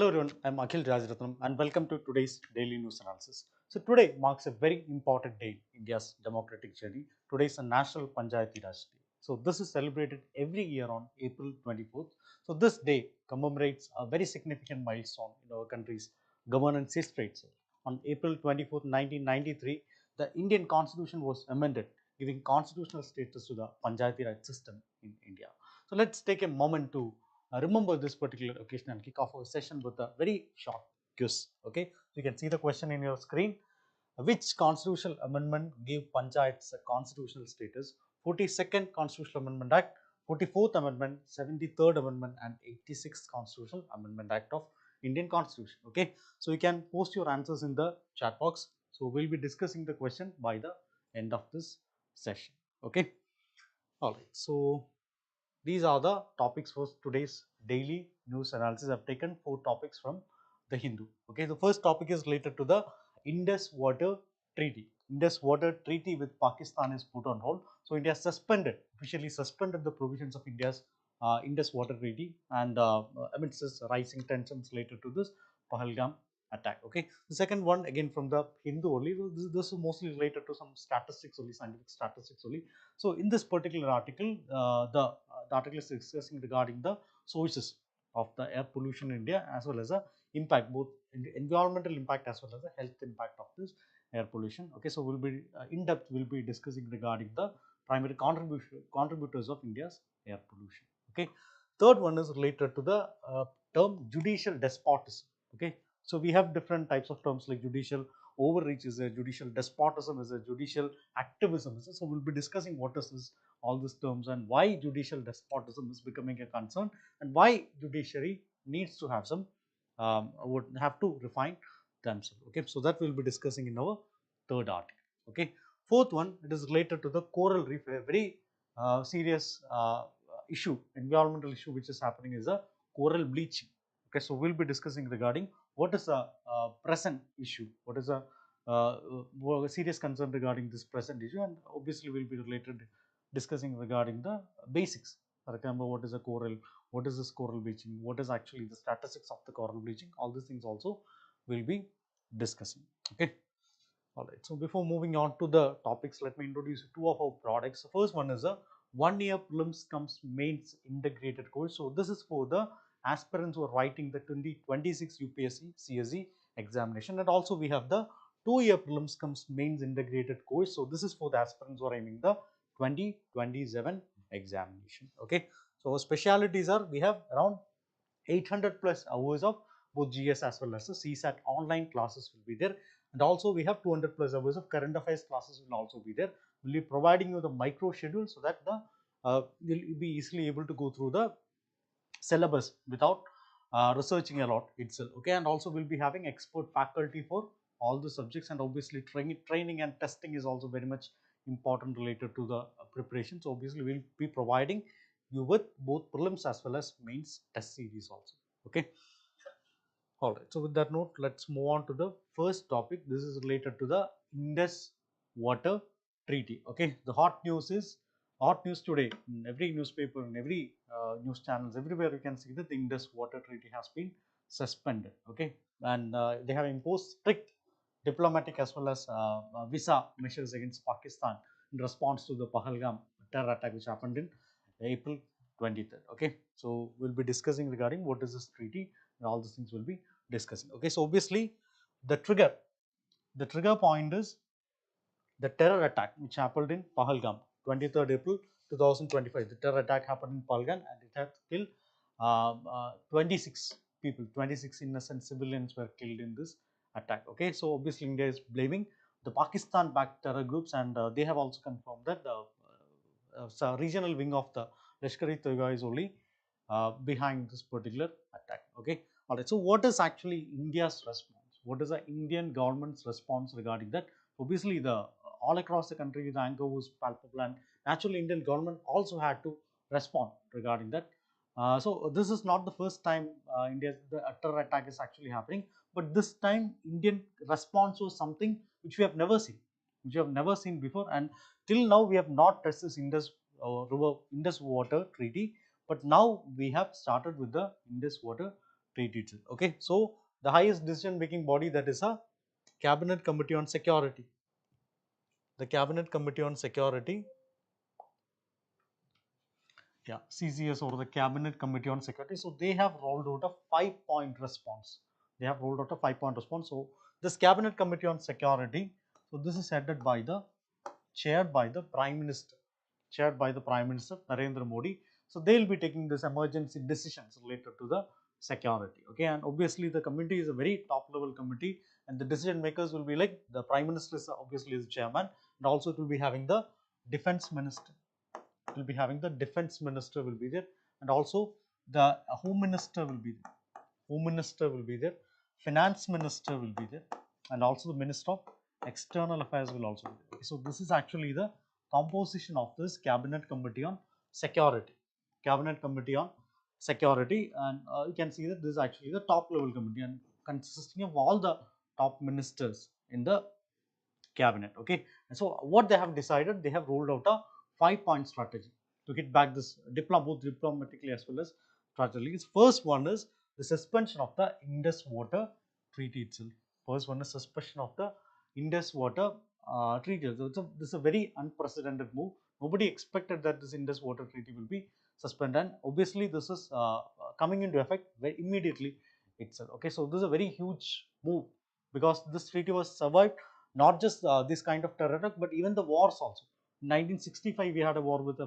Hello everyone, I am Akhil Rajaratnam and welcome to today's daily news analysis. So today marks a very important day in India's democratic journey. Today is a National Panchayati Raj Day. So this is celebrated every year on April 24th. So this day commemorates a very significant milestone in our country's governance history itself. On April 24th, 1993, the Indian Constitution was amended, giving constitutional status to the Panchayati Raj system in India. So let's take a moment to remember this particular occasion and kick off our session with a very short quiz. Okay, so you can see the question in your screen. Which constitutional amendment gave panchayats a constitutional status? 42nd Constitutional Amendment Act, 44th Amendment, 73rd Amendment and 86th Constitutional Amendment Act of Indian Constitution. Okay, so you can post your answers in the chat box. So we'll be discussing the question by the end of this session. Okay, all right. So these are the topics for today's daily news analysis. I've taken 4 topics from the Hindu. Okay, the first topic is related to the Indus Water Treaty. Indus Water Treaty with Pakistan is put on hold. So India officially suspended the provisions of India's Indus Water Treaty, and amidst this rising tensions related to this Pahalgam attack. Okay, the second one again from the Hindu only. This is mostly related to some statistics only, scientific statistics only. So in this particular article, the article is discussing regarding the sources of the air pollution in India, as well as the impact, both environmental impact as well as the health impact of this air pollution. Okay, so we'll be in depth, we'll be discussing regarding the primary contributors of India's air pollution. Okay, third one is related to the term judicial despotism. Okay, so we have different types of terms like judicial overreach is a judicial despotism, is a judicial activism. So we'll be discussing what is this, all these terms, and why judicial despotism is becoming a concern, and why judiciary needs to have some would have to refine themselves. Okay, so that we'll be discussing in our third article. Okay, fourth one, it is related to the coral reef, a very serious issue, environmental issue which is happening is a coral bleaching. Okay, so we'll be discussing regarding what is a present issue, what is a serious concern regarding this present issue, and obviously we'll be discussing regarding the basics. For example, what is a coral, what is this coral bleaching, what is actually the statistics of the coral bleaching, all these things also we'll be discussing. Okay, all right. So before moving on to the topics, let me introduce 2 of our products. The first one is a 1-year prelims comes mains integrated course. So this is for the aspirants who are writing the 2026 UPSC CSE examination, and also we have the 2-year prelims comes mains integrated course. So this is for the aspirants who are aiming the 2027 examination. Okay, so our specialities are, we have around 800 plus hours of both GS as well as the CSAT online classes will be there, and also we have 200 plus hours of current affairs classes will also be there. We'll be providing you the micro schedule so that the you'll be easily able to go through the syllabus without researching a lot itself. Okay, and also we'll be having expert faculty for all the subjects, and obviously training and testing is also very much important related to the preparation. So obviously we'll be providing you with both prelims as well as mains test series also. Okay, all right. So with that note, let's move on to the first topic. This is related to the Indus Water Treaty. Okay, the hot news today in every newspaper, in every news channels, everywhere you can see that the Indus Water Treaty has been suspended. Okay, and they have imposed strict diplomatic as well as visa measures against Pakistan in response to the Pahalgam terror attack which happened in April 23rd. Okay, so we'll be discussing regarding what is this treaty, and all these things we'll be discussing. Okay, so obviously the trigger point is the terror attack which happened in Pahalgam, 23rd April 2025. The terror attack happened in Pahalgam and it had killed 26 people, 26 innocent civilians were killed in this attack. Okay, so obviously India is blaming the Pakistan-backed terror groups, and they have also confirmed that the regional wing of the Lashkar-e-Taiba is only behind this particular attack. Okay, all right. So what is actually India's response? What is the Indian government's response regarding that? Obviously, the all across the country the anger was palpable, and naturally Indian government also had to respond regarding that. So this is not the first time the terror attack is actually happening, but this time Indian response was something which we have never seen, before, and till now we have not touched this Indus Water Treaty, but now we have started with the Indus Water Treaty itself. Okay, so the highest decision making body, that is a Cabinet Committee on Security. The Cabinet Committee on Security, yeah, CCS, or the Cabinet Committee on Security. So they have rolled out a 5-point response. They have rolled out a 5-point response. So this Cabinet Committee on Security, so this is headed by the, chaired by the Prime Minister, chaired by the Prime Minister Narendra Modi. So they will be taking this emergency decisions related to the security. Okay, and obviously the committee is a very top level committee, and the decision makers will be like the Prime Minister is obviously the chairman, and also it will be having the Defense Minister. It will be having the Defense Minister will be there, and also the Home Minister will be there. Home Minister will be there. Finance Minister will be there, and also the Minister of External Affairs will also be there. So this is actually the composition of this Cabinet Committee on Security. Cabinet Committee on Security, and you can see that this is actually the top level committee and consisting of all the top ministers in the cabinet. Okay, and so what they have decided, they have rolled out a 5-point strategy to hit back this both diplomatically as well as strategically. First one is the suspension of the Indus Water Treaty itself. First one is suspension of the Indus Water Treaty. So this is a very unprecedented move. Nobody expected that this Indus Water Treaty will be suspended, and obviously this is coming into effect very immediately itself. Okay, so this is a very huge move because this treaty was survived not just this kind of terror attack, but even the wars also. In 1965 we had a war with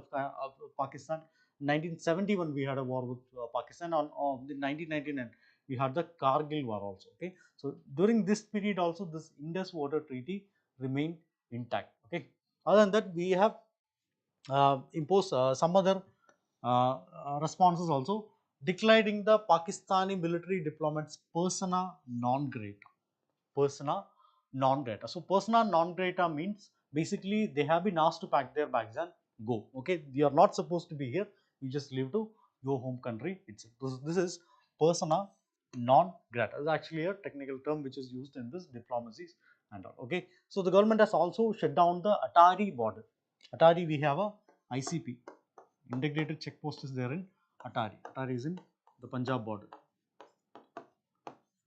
Pakistan. In 1971 we had a war with Pakistan. On 1999 we had the Kargil war also. Okay, so during this period also this Indus Water Treaty remained intact. Okay, other than that we have imposed some other responses also, declaring the Pakistani military diplomats persona non grata. Persona non grata. So persona non grata means basically they have been asked to pack their bags and go. Okay, you are not supposed to be here. You just leave to your home country itself. This is persona non grata. It's actually a technical term which is used in this diplomacies and all. Okay, so the government has also shut down the Atari border. Atari, we have a ICP, integrated check post is there in Atari. Atari is in the Punjab border.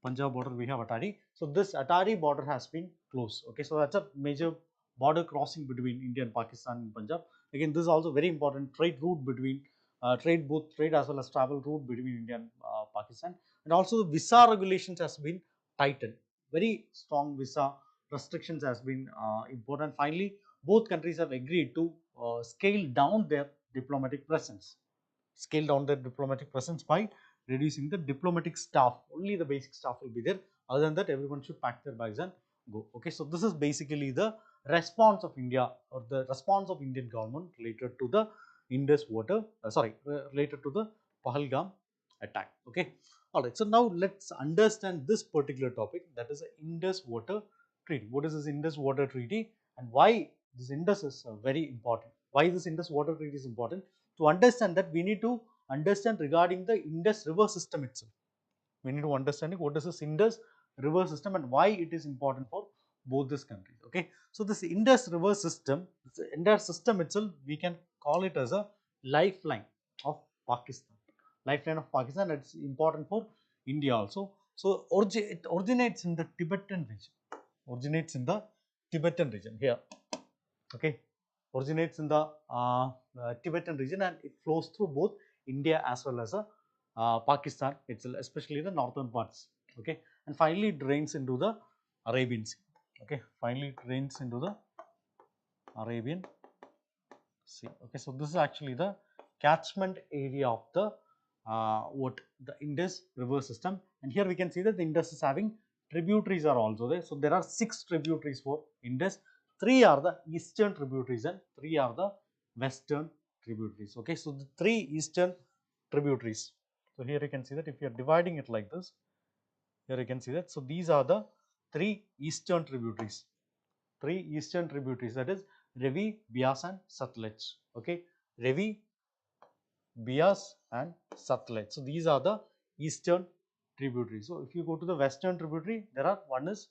Punjab border we have Atari. So this Atari border has been closed. Okay, so that's a major border crossing between India and Pakistan and Punjab. Again, this is also very important trade route between both trade as well as travel route between India and Pakistan. And also the visa regulations has been tightened. Very strong visa restrictions has been important. Finally, both countries have agreed to scale down their diplomatic presence. Scale down their diplomatic presence by reducing the diplomatic staff. Only the basic staff will be there. Other than that, everyone should pack their bags and go. Okay, so this is basically the response of India, or the response of Indian government related to the Indus Water, related to the Pahalgam attack. Okay, all right. So now let's understand this particular topic, that is the Indus Water Treaty. What is this Indus Water Treaty and why this Indus is very important? Why this Indus Water Treaty is important? To understand that, we need to understand regarding the Indus River system itself. We need to understand what is this Indus River system and why it is important for both these countries. Okay, so this Indus River system, this entire system itself, we can call it as a lifeline of Pakistan. Lifeline of Pakistan. It's important for India also. So it originates in the Tibetan region. Originates in the Tibetan region here. Okay, originates in the Tibetan region, and it flows through both India as well as Pakistan itself, especially the northern parts. Okay, and finally it drains into the Arabian Sea. Okay, finally it drains into the Arabian Sea. Okay, so this is actually the catchment area of the the Indus River system, and here we can see that the Indus is having tributaries are also there. So there are 6 tributaries for Indus. 3 are the eastern tributaries and 3 are the western tributaries. Okay, so the 3 eastern tributaries. So here you can see that if you are dividing it like this, here you can see that. So these are the 3 eastern tributaries. 3 eastern tributaries, that is Ravi, Bias and Satluj. Okay, Ravi, Bias and Satluj. So these are the eastern tributaries. So if you go to the western tributary, there are one is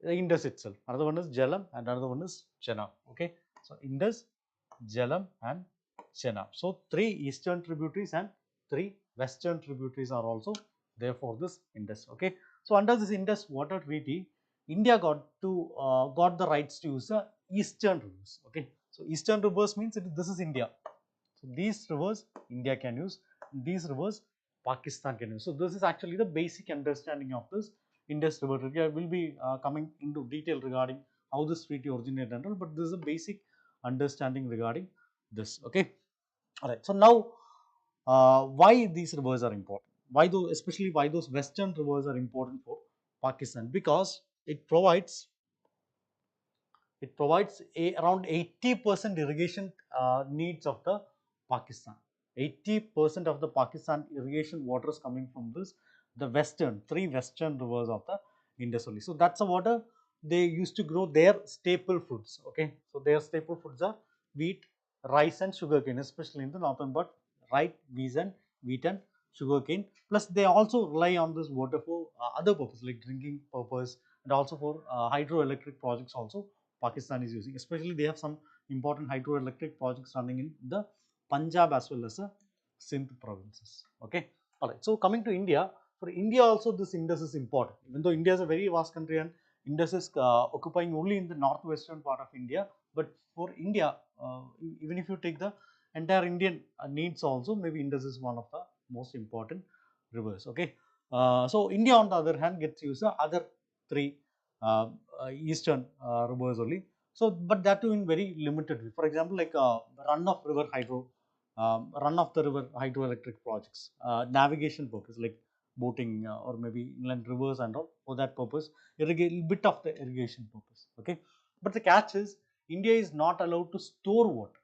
the Indus itself, another one is Jhelum and another one is Chenab. Okay, so Indus, Jhelum and Chenab. So 3 eastern tributaries and 3 western tributaries are also therefore this Indus. Okay, so under this Indus Water Treaty, India got the rights to use the eastern rivers. Okay, so eastern rivers means this is India. So these rivers India can use, these rivers Pakistan can use. So this is actually the basic understanding of this Indus River Treaty. I will be coming into detail regarding how this treaty originated and all, but this is a basic understanding regarding this. Okay, all right. So now, why these rivers are important? Why those, especially why those western rivers are important for Pakistan? Because it provides around 80% irrigation needs of the Pakistan. 80% of the Pakistan irrigation water is coming from the three western rivers of the Indus only. So that's the water they used to grow their staple foods. Okay, so their staple foods are wheat, rice, and sugarcane, especially in the northern part. Wheat and sugarcane. Plus, they also rely on this water for other purposes like drinking purpose and also for hydroelectric projects also Pakistan is using. Especially they have some important hydroelectric projects running in the Punjab as well as the Sindh provinces. Okay. All right. So coming to India, for India also this Indus is important. Even though India is a very vast country and Indus is occupying only in the northwestern part of India, but for India, even if you take the entire Indian needs also, maybe Indus is one of the most important rivers. Okay. So India on the other hand gets used the other three uh, eastern rivers only. So, but that too in very limited way. For example, like run of the river hydroelectric projects, navigation purpose like boating or maybe inland rivers and all for that purpose, bit of the irrigation purpose. Okay, but the catch is India is not allowed to store water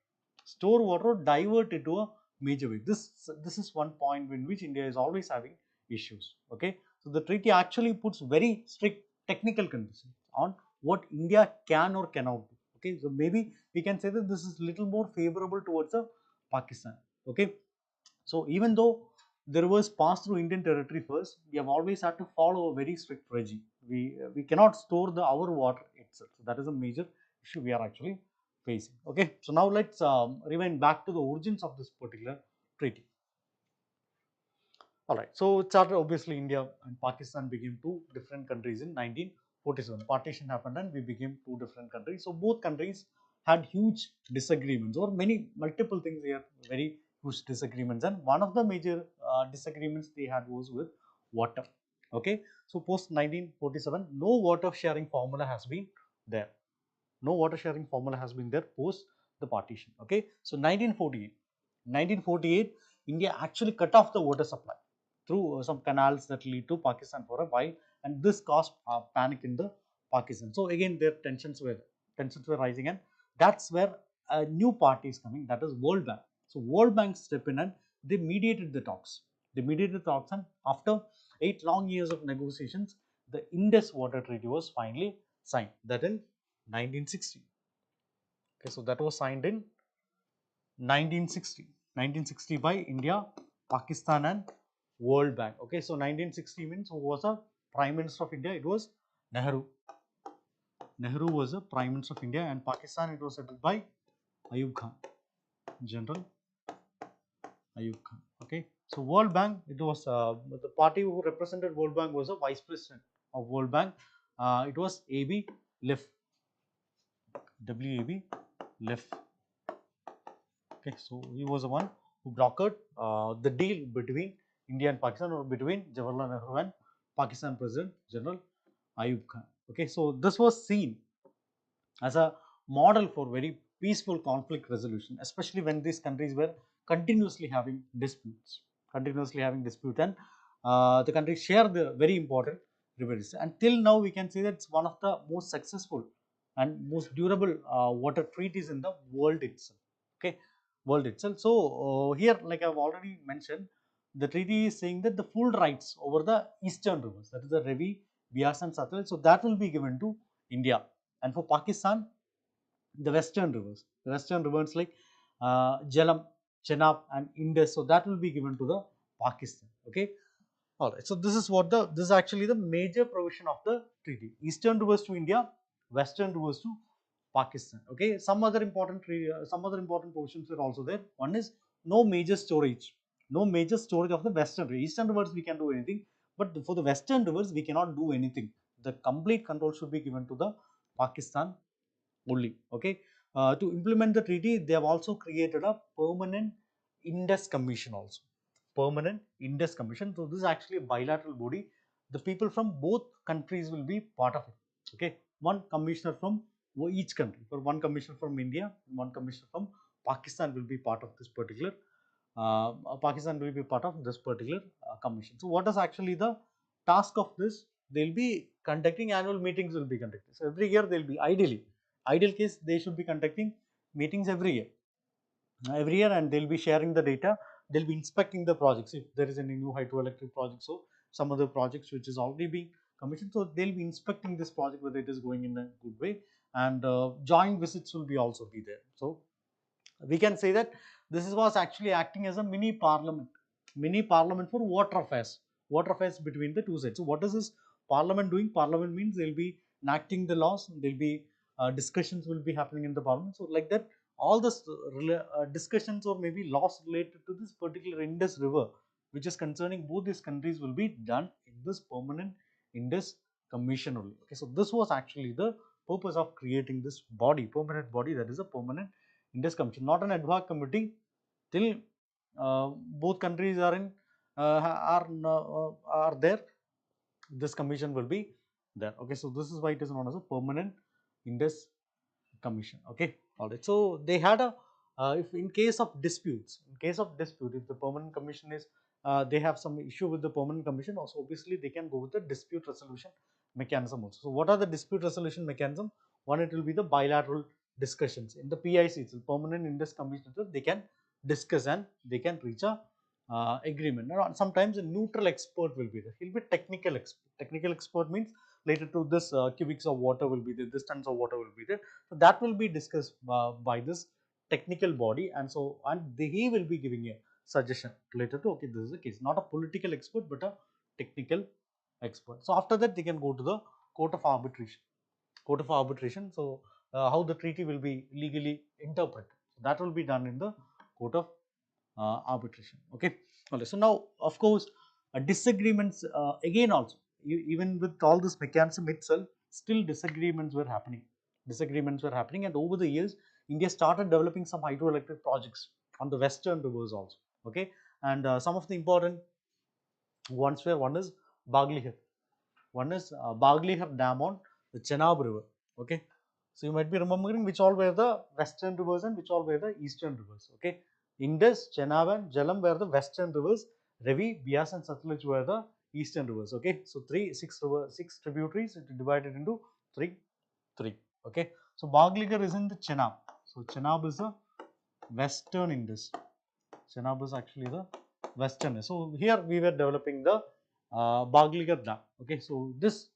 or divert it to a major way. This is one point in which India is always having issues. Okay, so the treaty actually puts very strict technical conditions on what India can or cannot do. Okay, so maybe we can say that this is little more favorable towards the Pakistan. Okay, so even though the rivers pass through Indian territory first, we have always had to follow a very strict regime. We cannot store our water itself. So that is a major issue we are actually facing. Okay, so now let's rewind back to the origins of this particular treaty. All right, so it started obviously India and Pakistan became two different countries in 1947. Partition happened and we became two different countries. So both countries had huge disagreements or multiple things here, very huge disagreements. And one of the major disagreements they had was with water. Okay, so post 1947, no water sharing formula has been there. No water sharing formula has been there post the partition. Okay, so 1948, India actually cut off the water supply through some canals that lead to Pakistan for a while, and this caused panic in the Pakistan. So again, their tensions were rising, and that's where a new party is coming, that is World Bank. So World Bank step in and they mediated the talks. And after 8 long years of negotiations, the Indus Water Treaty was finally signed. That in 1960. Okay, so that was signed in 1960. 1960 by India, Pakistan, and World Bank. Okay, so 1960 means who was a Prime Minister of India? It was Nehru. Nehru was the Prime Minister of India, and Pakistan it was settled by Ayub Khan, General Ayub Khan. Okay, so World Bank, it was the party who represented World Bank was a Vice President of World Bank. It was A.B. Liff. W.A.B. Liff. Okay, so he was the one who brokered the deal between India and Pakistan, or between Jawaharlal Nehru and Pakistan President General Ayub Khan. Okay, so this was seen as a model for very peaceful conflict resolution, especially when these countries were continuously having disputes, and the countries share the very important rivers. Until now, we can say that it's one of the most successful and most durable water treaties in the world itself. Okay, world itself. So here, like I've already mentioned, the treaty is saying that the full rights over the eastern rivers, that is the Ravi, Bias, and Satluj, so that will be given to India. And for Pakistan, the western rivers like Jhelum, Chenab, and Indus, so that will be given to the Pakistan. Okay, all right. So this is actually the major provision of the treaty: eastern rivers to India, western rivers to Pakistan. Okay, some other important provisions are also there. One is no major storage of the western rivers. Eastern rivers we can do anything, But for the western rivers, we cannot do anything. The complete control should be given to the Pakistan only. Okay. To implement the treaty, they have also created a permanent Indus Commission also. Permanent Indus Commission. So this is actually a bilateral body. The people from both countries will be part of it. Okay. One commissioner from each country. For one commissioner from India, one commissioner from Pakistan will be part of this particular. Pakistan will be part of this particular commission. So what is actually the task of this? They'll be conducting annual meetings. Will be conducted. So every year they'll be ideal case they should be conducting meetings every year, and they'll be sharing the data. They'll be inspecting the projects if there is any new hydroelectric project. So some other projects which is already being commissioned, so they'll be inspecting this project whether it is going in a good way, and joint visits will be also be there. So we can say that this was actually acting as a mini parliament for water affairs between the two sides. So what is this parliament doing? Parliament means they'll be enacting the laws, there'll be discussions will be happening in the parliament. So like that, all the discussions or maybe laws related to this particular Indus river, which is concerning both these countries, will be done in this permanent Indus commission only. Okay, so this was actually the purpose of creating this permanent body, that is a permanent Indus Commission, not an ad hoc committee. Till both countries are in are there, this commission will be there. Okay, so this is why it is known as a permanent Indus Commission. Okay, all right. So they had a if in case of disputes, if the permanent commission is they have some issue with the permanent commission, also obviously they can go with the dispute resolution mechanism also. So what are the dispute resolution mechanism? One, it will be the bilateral discussions in the PIC, it's permanent Indus Commission. They can discuss and they can reach a agreement. Now, sometimes a neutral expert will be there. He'll be technical expert. Technical expert means related to this cubics of water will be there, this tons of water will be there. So that will be discussed by this technical body, and so he will be giving a suggestion related to, okay, this is the case. Not a political expert but a technical expert. So after that they can go to the court of arbitration. So how the treaty will be legally interpreted, so that will be done in the court of arbitration. Okay. So now of course disagreements again also, even with all this mechanism itself, still disagreements were happening. And over the years India started developing some hydroelectric projects on the western rivers also. Okay. And some of the important ones were, one is Baglihar. Dam on the Chenab River. Okay. So you might be remembering which all were the western rivers and which all were the eastern rivers. Okay. Indus, Chenab and Jhelum were the western rivers. Ravi, Bias and Satluj were the eastern rivers. Okay. So six tributaries, it divided into three. Okay. So Baglihar is in the Chenab. So Chenab is the western Indus. Chenab is actually the western. So here we were developing the Baglihar Dam. Okay. So this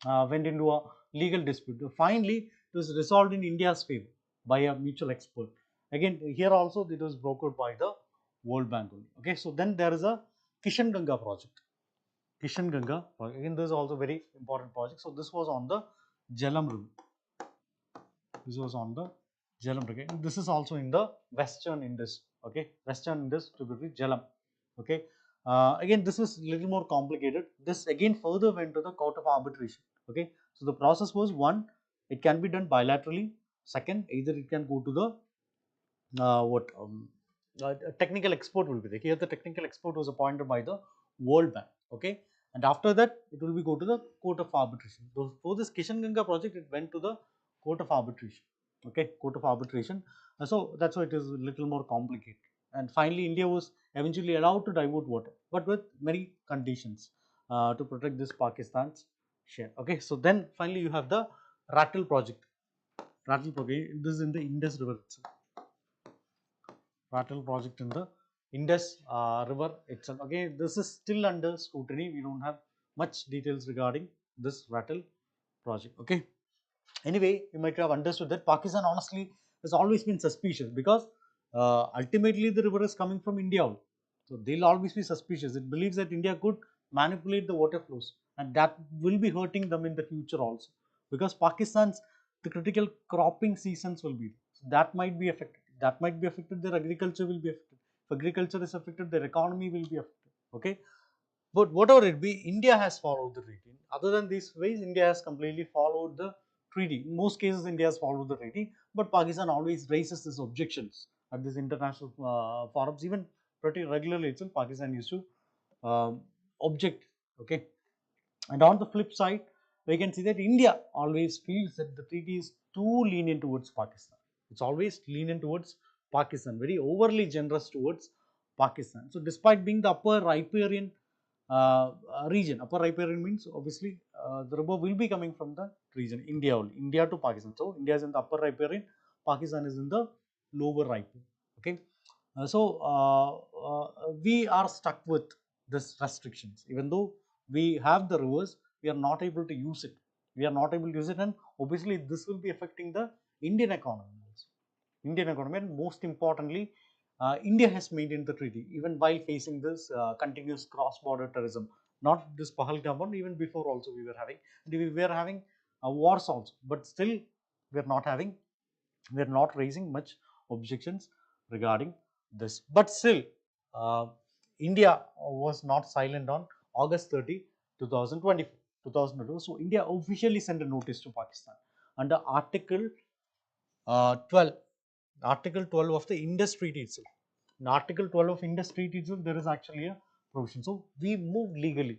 went into a legal dispute. Finally, it was resolved in India's favor by a mutual expert. Again, here also it was brokered by the World Bank only. Okay, so then there is a Kishan Ganga project. Again, this is also very important project. So this was on the Jhelum River. This was on the Jhelum River. This is also in the Western Indus. Okay, Western Indus tributary Jhelum. Okay. Again, this is little more complicated. This again further went to the court of arbitration. Okay, so the process was, one, it can be done bilaterally. Second, either it can go to the a technical expert will be there. Here the technical expert was appointed by the World Bank. Okay, and after that it will be go to the court of arbitration. So for this Kishan Ganga project, it went to the court of arbitration. Okay, court of arbitration. So that's why it is a little more complicated. And finally, India was eventually allowed to divert water, but with many conditions to protect this Pakistan's share. Okay, so then finally you have the Rattle project. This is in the Indus River itself. Rattle project in the Indus River itself. Okay, this is still under scrutiny. We don't have much details regarding this Rattle project. Okay. Anyway, you might have understood that Pakistan honestly has always been suspicious, because ultimately the river is coming from India only. So they'll always be suspicious. It believes that India could manipulate the water flows, and that will be hurting them in the future also, because Pakistan's the critical cropping seasons will be, so that might be affected. Their agriculture will be affected. If agriculture is affected, their economy will be affected. Okay. But whatever it be, India has followed the treaty. Other than these ways, India has completely followed the treaty. In most cases, India has followed the treaty, but Pakistan always raises these objections at these international forums. Even pretty regularly itself, Pakistan used to object. Okay, and on the flip side, we can see that India always feels that the treaty is too lenient towards Pakistan. It's always lenient towards Pakistan, very overly generous towards Pakistan. So, despite being the upper riparian region, upper riparian means obviously the river will be coming from the region, India only, India to Pakistan. So, India is in the upper riparian, Pakistan is in the lower riparian. Okay. We are stuck with this restrictions, even though we have the rivers, we are not able to use it. We are not able to use it, and obviously this will be affecting the Indian economy also. Indian economy, and most importantly, India has maintained the treaty even while facing this continuous cross-border terrorism. Not this Pahalgam one, even before also we were having wars also, but still we are not having, we are not raising much objections regarding this. But still, uh, India was not silent on August 30, 2024. So, India officially sent a notice to Pakistan under Article 12, Article 12 of the Indus Treaty itself. In Article 12 of Indus Treaty itself, there is actually a provision. So, we moved legally.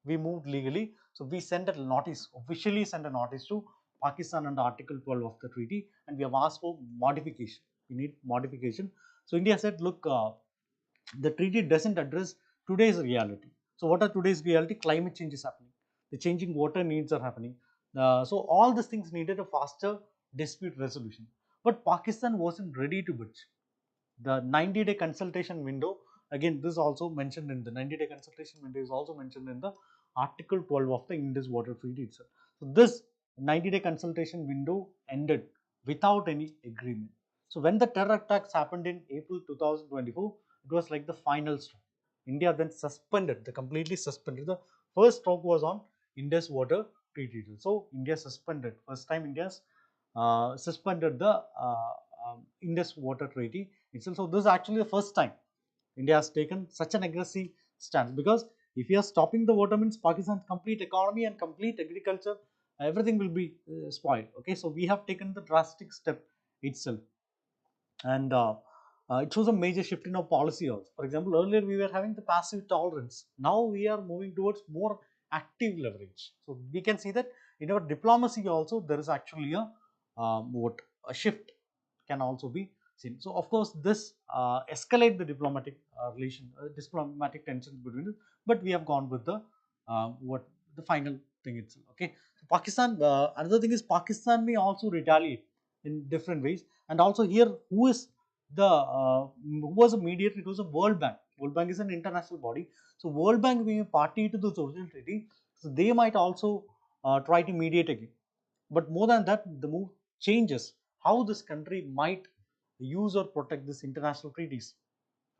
We moved legally. So, we sent a notice, officially sent a notice to Pakistan under Article 12 of the treaty, and we have asked for modification. We need modification. So, India said, look, the treaty doesn't address today's reality. So, what are today's reality? Climate change is happening. The changing water needs are happening. So, all these things needed a faster dispute resolution. But Pakistan wasn't ready to budge. The 90-day consultation window, again, this is also mentioned in the 90-day consultation window is also mentioned in the Article 12 of the Indus Water Treaty itself. So, this 90-day consultation window ended without any agreement. So, when the terror attacks happened in April 2024, it was like the final straw. India then suspended, the completely suspended. The first stroke was on Indus Water Treaty. So, India suspended, first time India's suspended the Indus Water Treaty itself. So, this is actually the first time India has taken such an aggressive stance, because if you are stopping the water means Pakistan's complete economy and complete agriculture, everything will be spoiled. Okay, so we have taken the drastic step itself, and it shows a major shift in our policy also. For example, earlier we were having the passive tolerance, now we are moving towards more active leverage. So we can see that in our diplomacy also there is actually a what a shift can also be seen. So of course this escalate the diplomatic diplomatic tensions between it, but we have gone with the what the final thing itself. Okay, so Pakistan, another thing is Pakistan may also retaliate in different ways, and also here who is the who was a mediator? It was a World Bank. World Bank is an international body, so World Bank being a party to the original treaty, so they might also try to mediate again. But more than that, the move changes how this country might use or protect these international treaties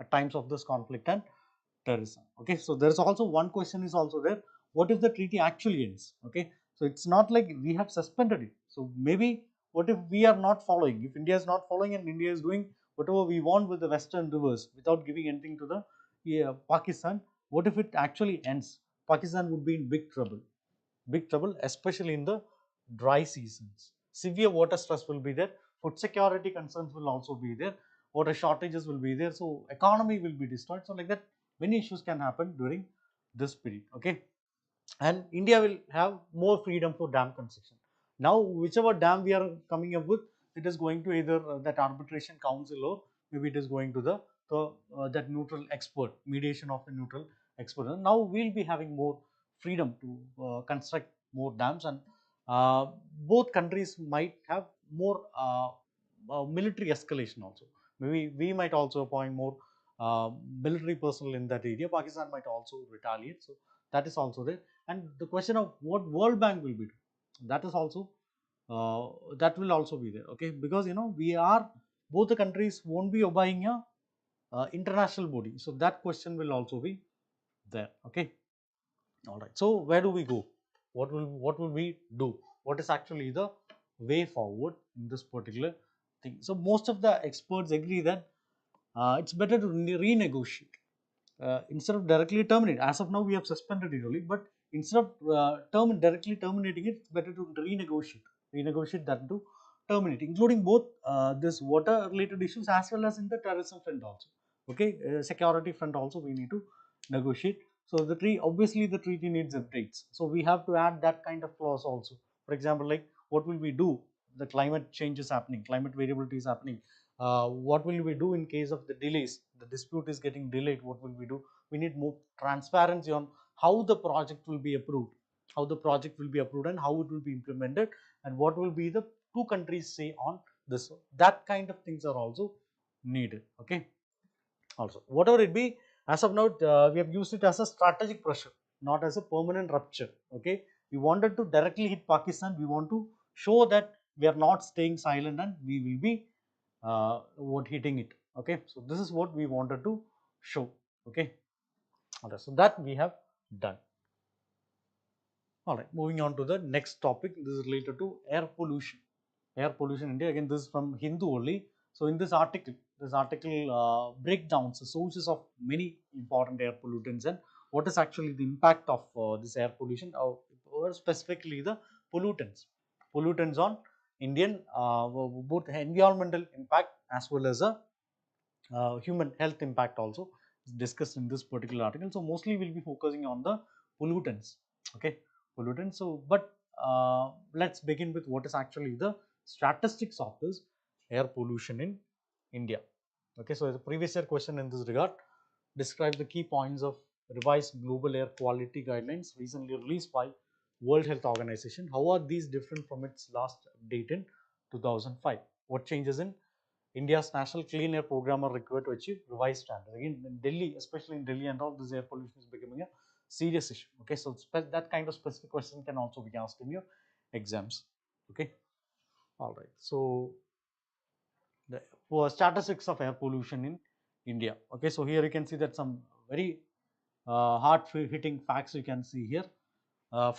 at times of this conflict and terrorism. Okay, so there's also one question is also there: what if the treaty actually ends? Okay, so it's not like we have suspended it. So maybe what if we are not following? If India is not following and India is doing whatever we want with the Western rivers without giving anything to the Pakistan, what if it actually ends? Pakistan would be in big trouble, especially in the dry seasons. Severe water stress will be there. Food security concerns will also be there. Water shortages will be there. So economy will be destroyed. So like that, many issues can happen during this period. Okay, and India will have more freedom for dam construction. Now, whichever dam we are coming up with, it is going to either that arbitration council, or maybe it is going to the that neutral expert, mediation of the neutral expert. And now we'll be having more freedom to construct more dams, and both countries might have more military escalation also. Maybe we might also appoint more military personnel in that area. Pakistan might also retaliate. So that is also there. And the question of what World Bank will be doing, that is also that will also be there. Okay, because we are, both the countries won't be obeying a international body, so that question will also be there. Okay, all right. So where do we go? What will we do? What is actually the way forward in this particular thing? So most of the experts agree that it's better to renegotiate. instead of directly terminate, as of now we have suspended it only, but instead of directly terminating it, it's better to renegotiate that to terminate, including both this water related issues as well as in the terrorism front also. Okay, security front also we need to negotiate. So the treaty, obviously the treaty needs updates, so we have to add that kind of clause also. For example, like what will we do, the climate change is happening, climate variability is happening, what will we do in case of the delays, the dispute is getting delayed, what will we do? We need more transparency on how the project will be approved, and how it will be implemented, and what will be the two countries say on this. That kind of things are also needed. Okay, also whatever it be, as of now we have used it as a strategic pressure, not as a permanent rupture. Okay, we wanted to directly hit Pakistan, we want to show that we are not staying silent and we will be what hitting it. Okay, so this is what we wanted to show. Okay, alright, so that we have done. Alright, moving on to the next topic. This is related to air pollution. Air pollution in India. Again, this is from Hindu only. So in this article breakdowns the sources of many important air pollutants and what is actually the impact of this air pollution, or specifically the pollutants on Indian both environmental impact as well as a human health impact also is discussed in this particular article. So mostly we'll be focusing on the pollutants. Okay, pollutants. So but let's begin with what is actually the statistics of this air pollution in India. Okay, so the previous year question in this regard, describe the key points of revised global air quality guidelines recently released by World Health Organization. How are these different from its last update in 2005? What changes in India's national clean air program are required to achieve revised standards? Again, in Delhi, especially in Delhi and all, this air pollution is becoming a serious issue. Okay, so that kind of specific question can also be asked in your exams. Okay, all right. So the statistics of air pollution in India. Okay, so here you can see that some very hard hitting facts you can see here. I've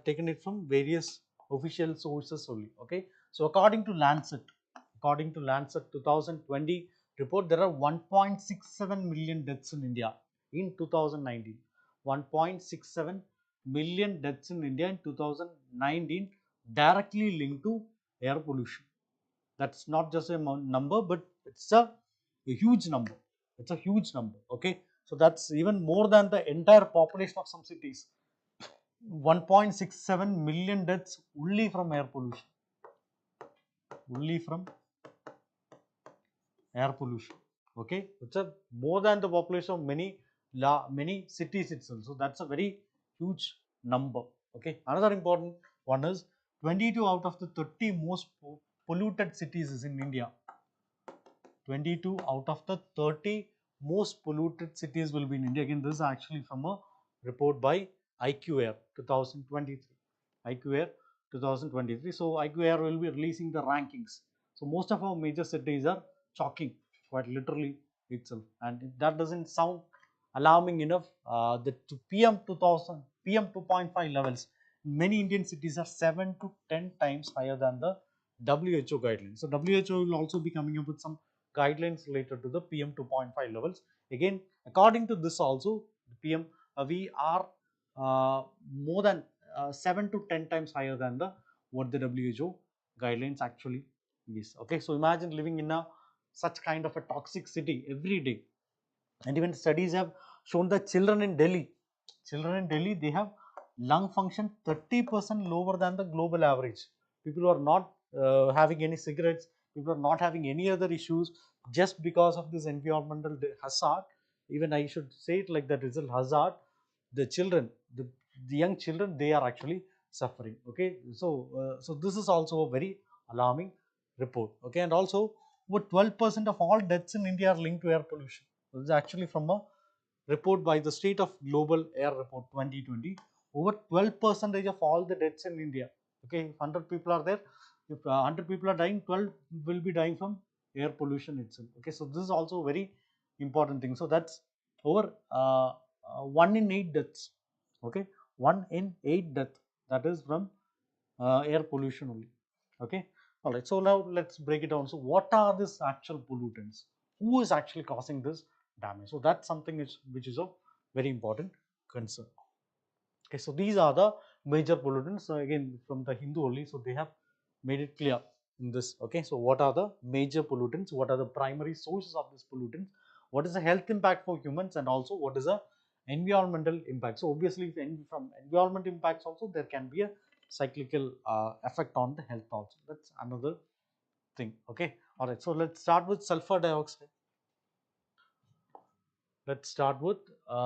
taken it from various official sources only. Okay, so according to Lancet 2020 report, there are 1.67 million deaths in India in 2019. 1.67 million deaths in India in 2019 directly linked to air pollution. That's not just a number, but it's a huge number. It's a huge number. Okay, so that's even more than the entire population of some cities. 1.67 million deaths only from air pollution. Only from air pollution. Okay, it's a more than the population of many cities itself. So that's a very huge number. Okay, another important one is 22 out of the 30 most polluted cities is in India. 22 out of the 30 most polluted cities will be in India. Again, this is actually from a report by IQAir 2023. IQAir 2023. So IQAir will be releasing the rankings. So most of our major cities are shocking, quite literally itself, and that doesn't sound alarming enough. The PM 2000 PM 2.5 levels in many Indian cities are 7 to 10 times higher than the WHO guidelines. So WHO will also be coming up with some guidelines related to the PM 2.5 levels. Again, according to this also, the PM we are more than 7 to 10 times higher than the what the WHO guidelines actually is. Okay, so imagine living in a such kind of a toxic city every day. And even studies have shown that children in Delhi, they have lung function 30% lower than the global average. People are not having any cigarettes, people are not having any other issues just because of this environmental hazard. Even I should say it like that, result hazard. The children, the young children, they are actually suffering. Okay, so this is also a very alarming report. Okay, and also over 12% of all deaths in India are linked to air pollution. This is actually from a report by the State of Global Air Report 2020. Over 12% of all the deaths in India. Okay, if 100 people are there, if 100 people are dying, 12 will be dying from air pollution itself. Okay, so this is also a very important thing. So that's over 1 in 8 deaths. Okay, 1 in 8 death, that is from air pollution only. Okay, all right. So now let's break it down. So what are these actual pollutants? Who is actually causing this damage. So that's something which is of very important concern. Okay, so these are the major pollutants. So again, from the Hindu only, so they have made it clear in this. Okay, so what are the major pollutants? What are the primary sources of this pollutants? What is the health impact for humans, and also what is the environmental impact? So obviously, from environment impacts also there can be a cyclical effect on the health also. That's another thing. Okay, all right. So let's start with sulfur dioxide. Let's start with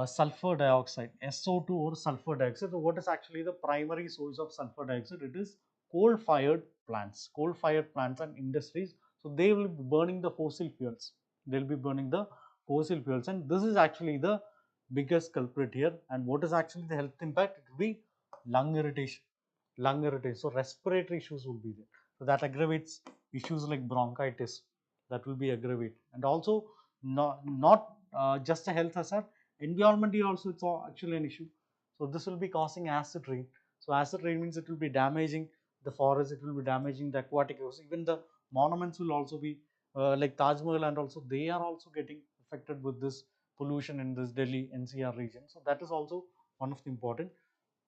sulfur dioxide, SO2 or sulfur dioxide. So what is actually the primary source of sulfur dioxide? It is coal-fired plants, and industries. So they will be burning the fossil fuels. They will be burning the fossil fuels, and this is actually the biggest culprit here. And what is actually the health impact? It will be lung irritation, So respiratory issues will be there. So that aggravates issues like bronchitis. That will be aggravated, and also not just a health hazard, environmentally also it's actually an issue. So this will be causing acid rain. So acid rain means it will be damaging the forest, it will be damaging the aquatic ecosystem. Even the monuments will also be like Taj Mahal, and also they are also getting affected with this pollution in this Delhi NCR region. So that is also one of the important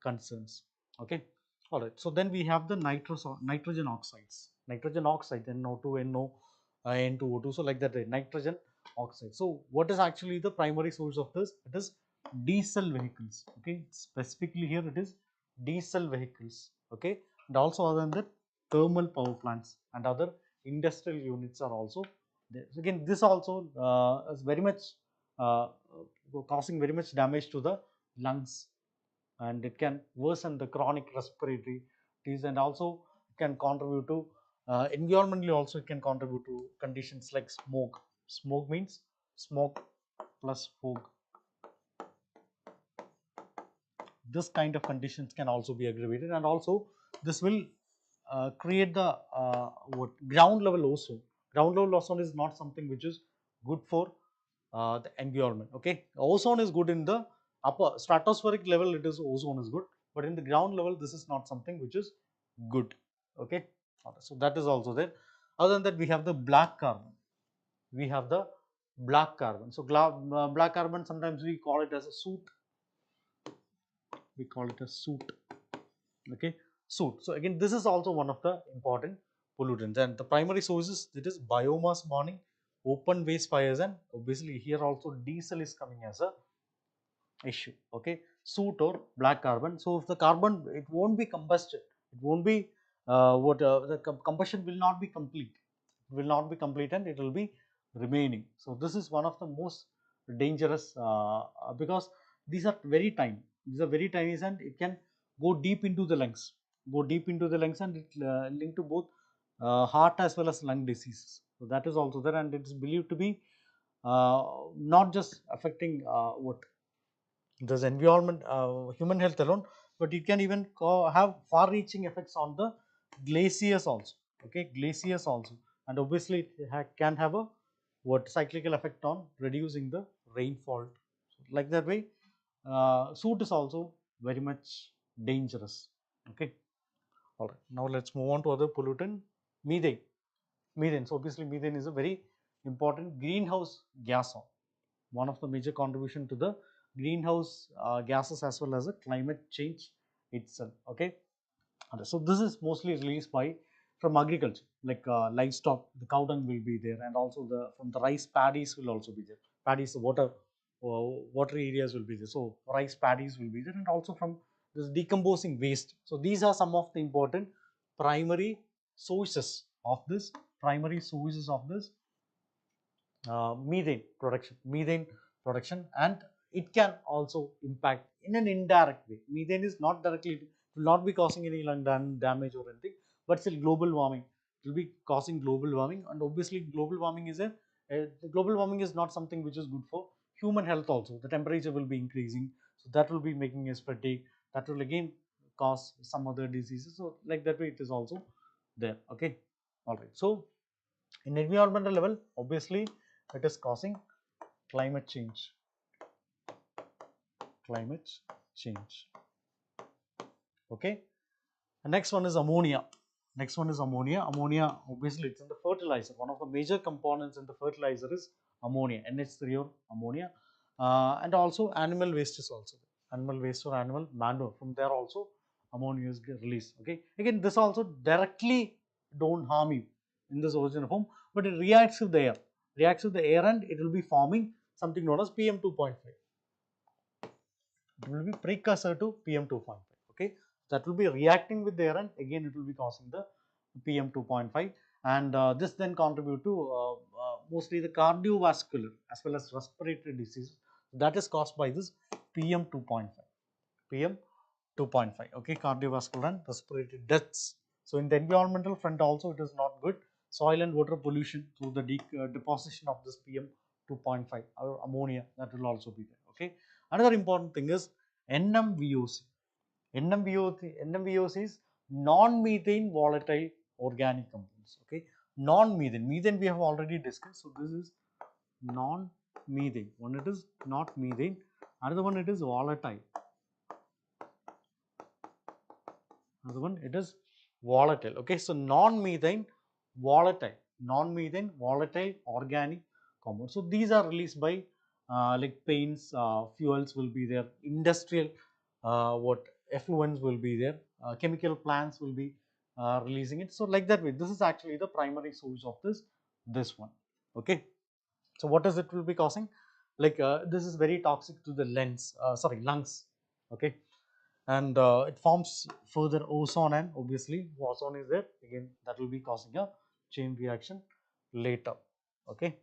concerns. Okay, all right. So then we have the nitrogen oxides, NO2, N2O2. So like that, nitrogen oxide. So what is actually the primary source of this? It is diesel vehicles. Okay, specifically here it is diesel vehicles. Okay, and also other than that, thermal power plants and other industrial units are also there. So again, this also is very much causing very much damage to the lungs, and it can worsen the chronic respiratory disease, and also can contribute to environmentally also, it can contribute to conditions like smoke. Smoke means smoke plus fog. This kind of conditions can also be aggravated, and also this will create the what ground level ozone. Ground level ozone is not something which is good for the environment. Okay, ozone is good in the upper stratospheric level, it is ozone is good, but in the ground level this is not something which is good. Okay, so that is also there. Other than that, we have the black carbon. So black carbon, sometimes we call it as a soot. Okay, soot. So again, this is also one of the important pollutants, and the primary sources, it is biomass burning, open waste fires, and obviously here also diesel is coming as a issue. Okay, soot or black carbon. So if the carbon, it won't be combusted, it won't be combustion will not be complete, and it will be remaining. So this is one of the most dangerous because these are very tiny, and it can go deep into the lungs, and it linked to both heart as well as lung diseases. So that is also there, and it is believed to be not just affecting what this environment, human health alone, but it can even have far-reaching effects on the glaciers also. Okay, glaciers also, and obviously it can have a cyclical effect on reducing the rainfall. So like that way, soot is also very much dangerous. Okay, all right. Now let's move on to other pollutant, methane. So obviously methane is a very important greenhouse gas, one of the major contribution to the greenhouse gases as well as the climate change itself. Okay, so this is mostly released by from agriculture, like livestock, the cow dung will be there, and also the from the rice paddies will also be there. Paddies, water areas will be there. So rice paddies will be there, and also from this decomposing waste. So these are some of the important primary sources of this methane production, and it can also impact in an indirect way. Methane is not directly, it will not be causing any lung damage or anything, but still global warming, it will be causing global warming, and obviously global warming is not something which is good for human health also. The temperature will be increasing, so that will be making us fatigue, that will again cause some other diseases. So like that way it is also there. Okay, all right. So in environmental level, obviously it is causing climate change. Okay, the next one is ammonia. Ammonia, obviously it's in the fertilizer. One of the major components in the fertilizer is ammonia, NH3 or ammonia, and also animal waste is also there. Animal waste or animal manure, from there also ammonia is released. Okay, again this also directly don't harm you in this original form, but it reacts with the air, and it will be forming something known as PM 2.5. It will be precursor to PM 2.5. Okay, that will be reacting with the air, and again it will be causing the PM 2.5, and this then contribute to mostly the cardiovascular as well as respiratory disease that is caused by this PM 2.5. PM 2.5. Okay, cardiovascular and respiratory deaths. So in the environmental front also it is not good. Soil and water pollution through the deposition of this PM 2.5 or ammonia, that will also be there. Okay, another important thing is NMVOC. NMVOC is non-methane volatile organic compounds. Okay, non-methane. Methane we have already discussed. So this is non-methane. One it is not methane. Another one it is volatile. Another one it is volatile. Okay, so non-methane volatile organic compounds. So these are released by like paints, fuels will be there, industrial what effluents will be there, chemical plants will be releasing it. So like that way, this is actually the primary source of this one. Okay, so what is it will be causing? Like this is very toxic to the lungs. Okay, and it forms further ozone, and obviously ozone is there, again that will be causing a chain reaction later. Okay,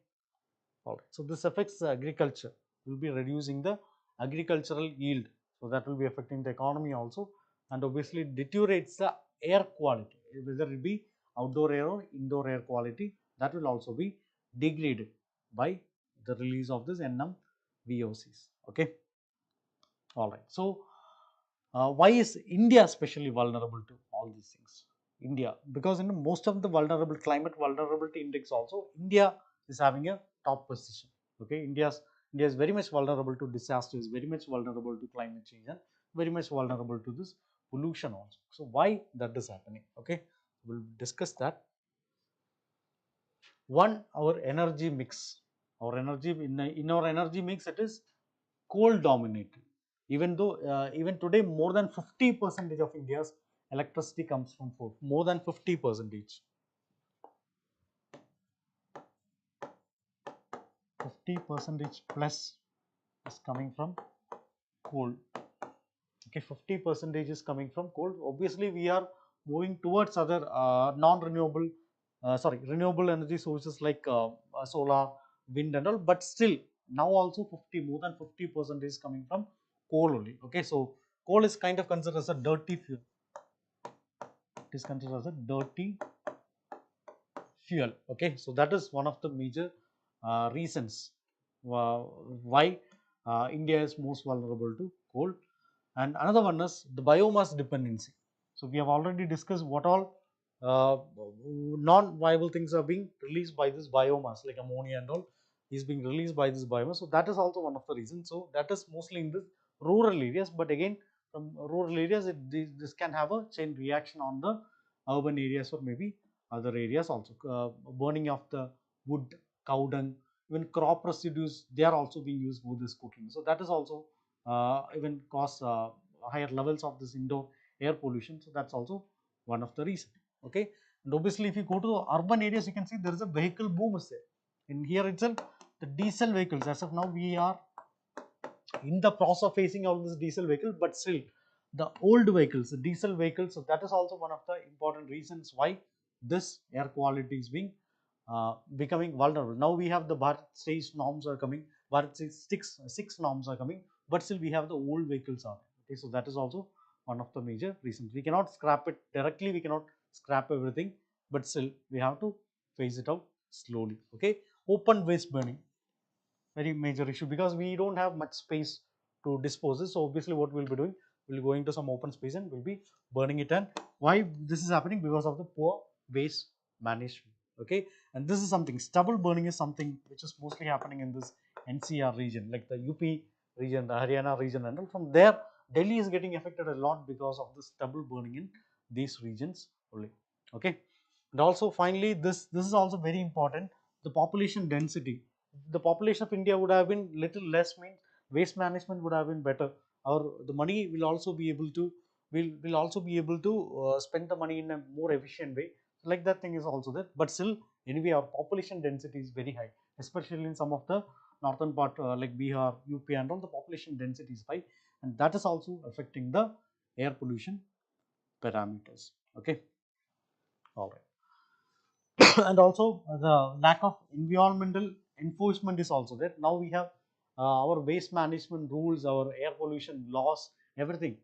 all right. So this affects the agriculture, will be reducing the agricultural yield, so that will be affecting the economy also, and obviously deteriorates the air quality, whether it be outdoor air or indoor air quality, that will also be degraded by the release of this NMVOCs. Okay, all right. So why is India especially vulnerable to all these things? India, because in most of the vulnerable climate vulnerability index also, India is having a top position. Okay, India is very much vulnerable to disasters, very much vulnerable to climate change, and very much vulnerable to this pollution also. So why that is happening? Okay, we'll discuss that. One, our energy mix. Our energy in our energy mix, it is coal dominated. Even though even today more than 50% of India's electricity comes from coal. More than 50%. 50% plus is coming from coal. Okay, 50% is coming from coal. Obviously, we are moving towards other non-renewable, renewable energy sources like solar, wind, and all. But still, now also more than 50% is coming from coal only. Okay, so coal is kind of considered as a dirty fuel. It is considered as a dirty fuel. Okay, so that is one of the major reasons why India is most vulnerable to coal. And another one is the biomass dependency. So we have already discussed what all non-viable things are being released by this biomass, like ammonia and all is being released by this biomass. So that is also one of the reasons. So that is mostly in the rural areas, but again from rural areas this can have a chain reaction on the urban areas or maybe other areas also. Burning of the wood, cow dung, even crop residues, they are also being used for this cooking. So that is also even cause higher levels of this indoor air pollution. So that's also one of the reasons. Okay, and obviously if you go to the urban areas, you can see there is a vehicle boom is there. In here itself, the diesel vehicles, as of now we are in the process of phasing out this diesel vehicle, but still the old vehicles, the diesel vehicles, so that is also one of the important reasons why this air quality is being becoming vulnerable. Now we have the Bharat stage norms are coming, Bharat six norms are coming, but still we have the old vehicles are there. Okay, so that is also one of the major reasons. We cannot scrap it directly, we cannot scrap everything, but still we have to phase it out slowly. Okay, open waste burning, very major issue, because we don't have much space to dispose it. So obviously what we'll be doing, we'll go into some open space and we'll be burning it. And why this is happening? Because of the poor waste management. Okay, and this is something, stubble burning is something which is mostly happening in this NCR region, like the UP region, the Haryana region, and from there Delhi is getting affected a lot because of the stubble burning in these regions only. Okay, and also finally this is also very important, the population density. the population of India would have been little less, means waste management would have been better, or the money will also be able to spend the money in a more efficient way. Like that thing is also there, but still anyway our population density is very high, especially in some of the northern part like Bihar, UP and all, the population density is high, and that is also affecting the air pollution parameters. Okay, all right. And also the lack of environmental enforcement is also there. Now we have our waste management rules, our air pollution laws, everything.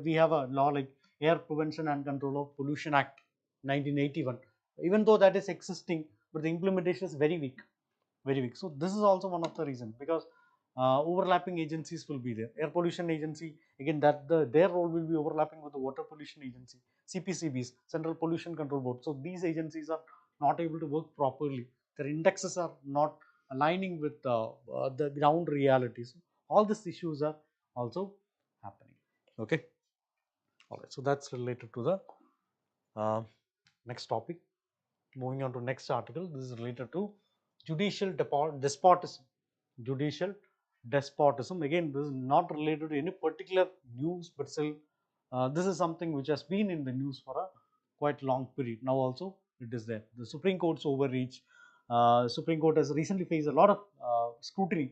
We have a law like Air Prevention and Control of Pollution Act 1981. Even though that is existing, but the implementation is very weak, very weak. So this is also one of the reasons, because overlapping agencies will be there. Air pollution agency, again, that their role will be overlapping with the water pollution agency, CPCBs, Central Pollution Control Board. So these agencies are not able to work properly. Their indexes are not aligning with the ground realities. All these issues are also happening. Okay, all right. So that's related to the uh, next topic. Moving on to next article, this is related to judicial despotism. Judicial despotism. Again, this is not related to any particular news, but still, this is something which has been in the news for a quite long period. Now also it is there. The Supreme Court's overreach. Supreme Court has recently faced a lot of scrutiny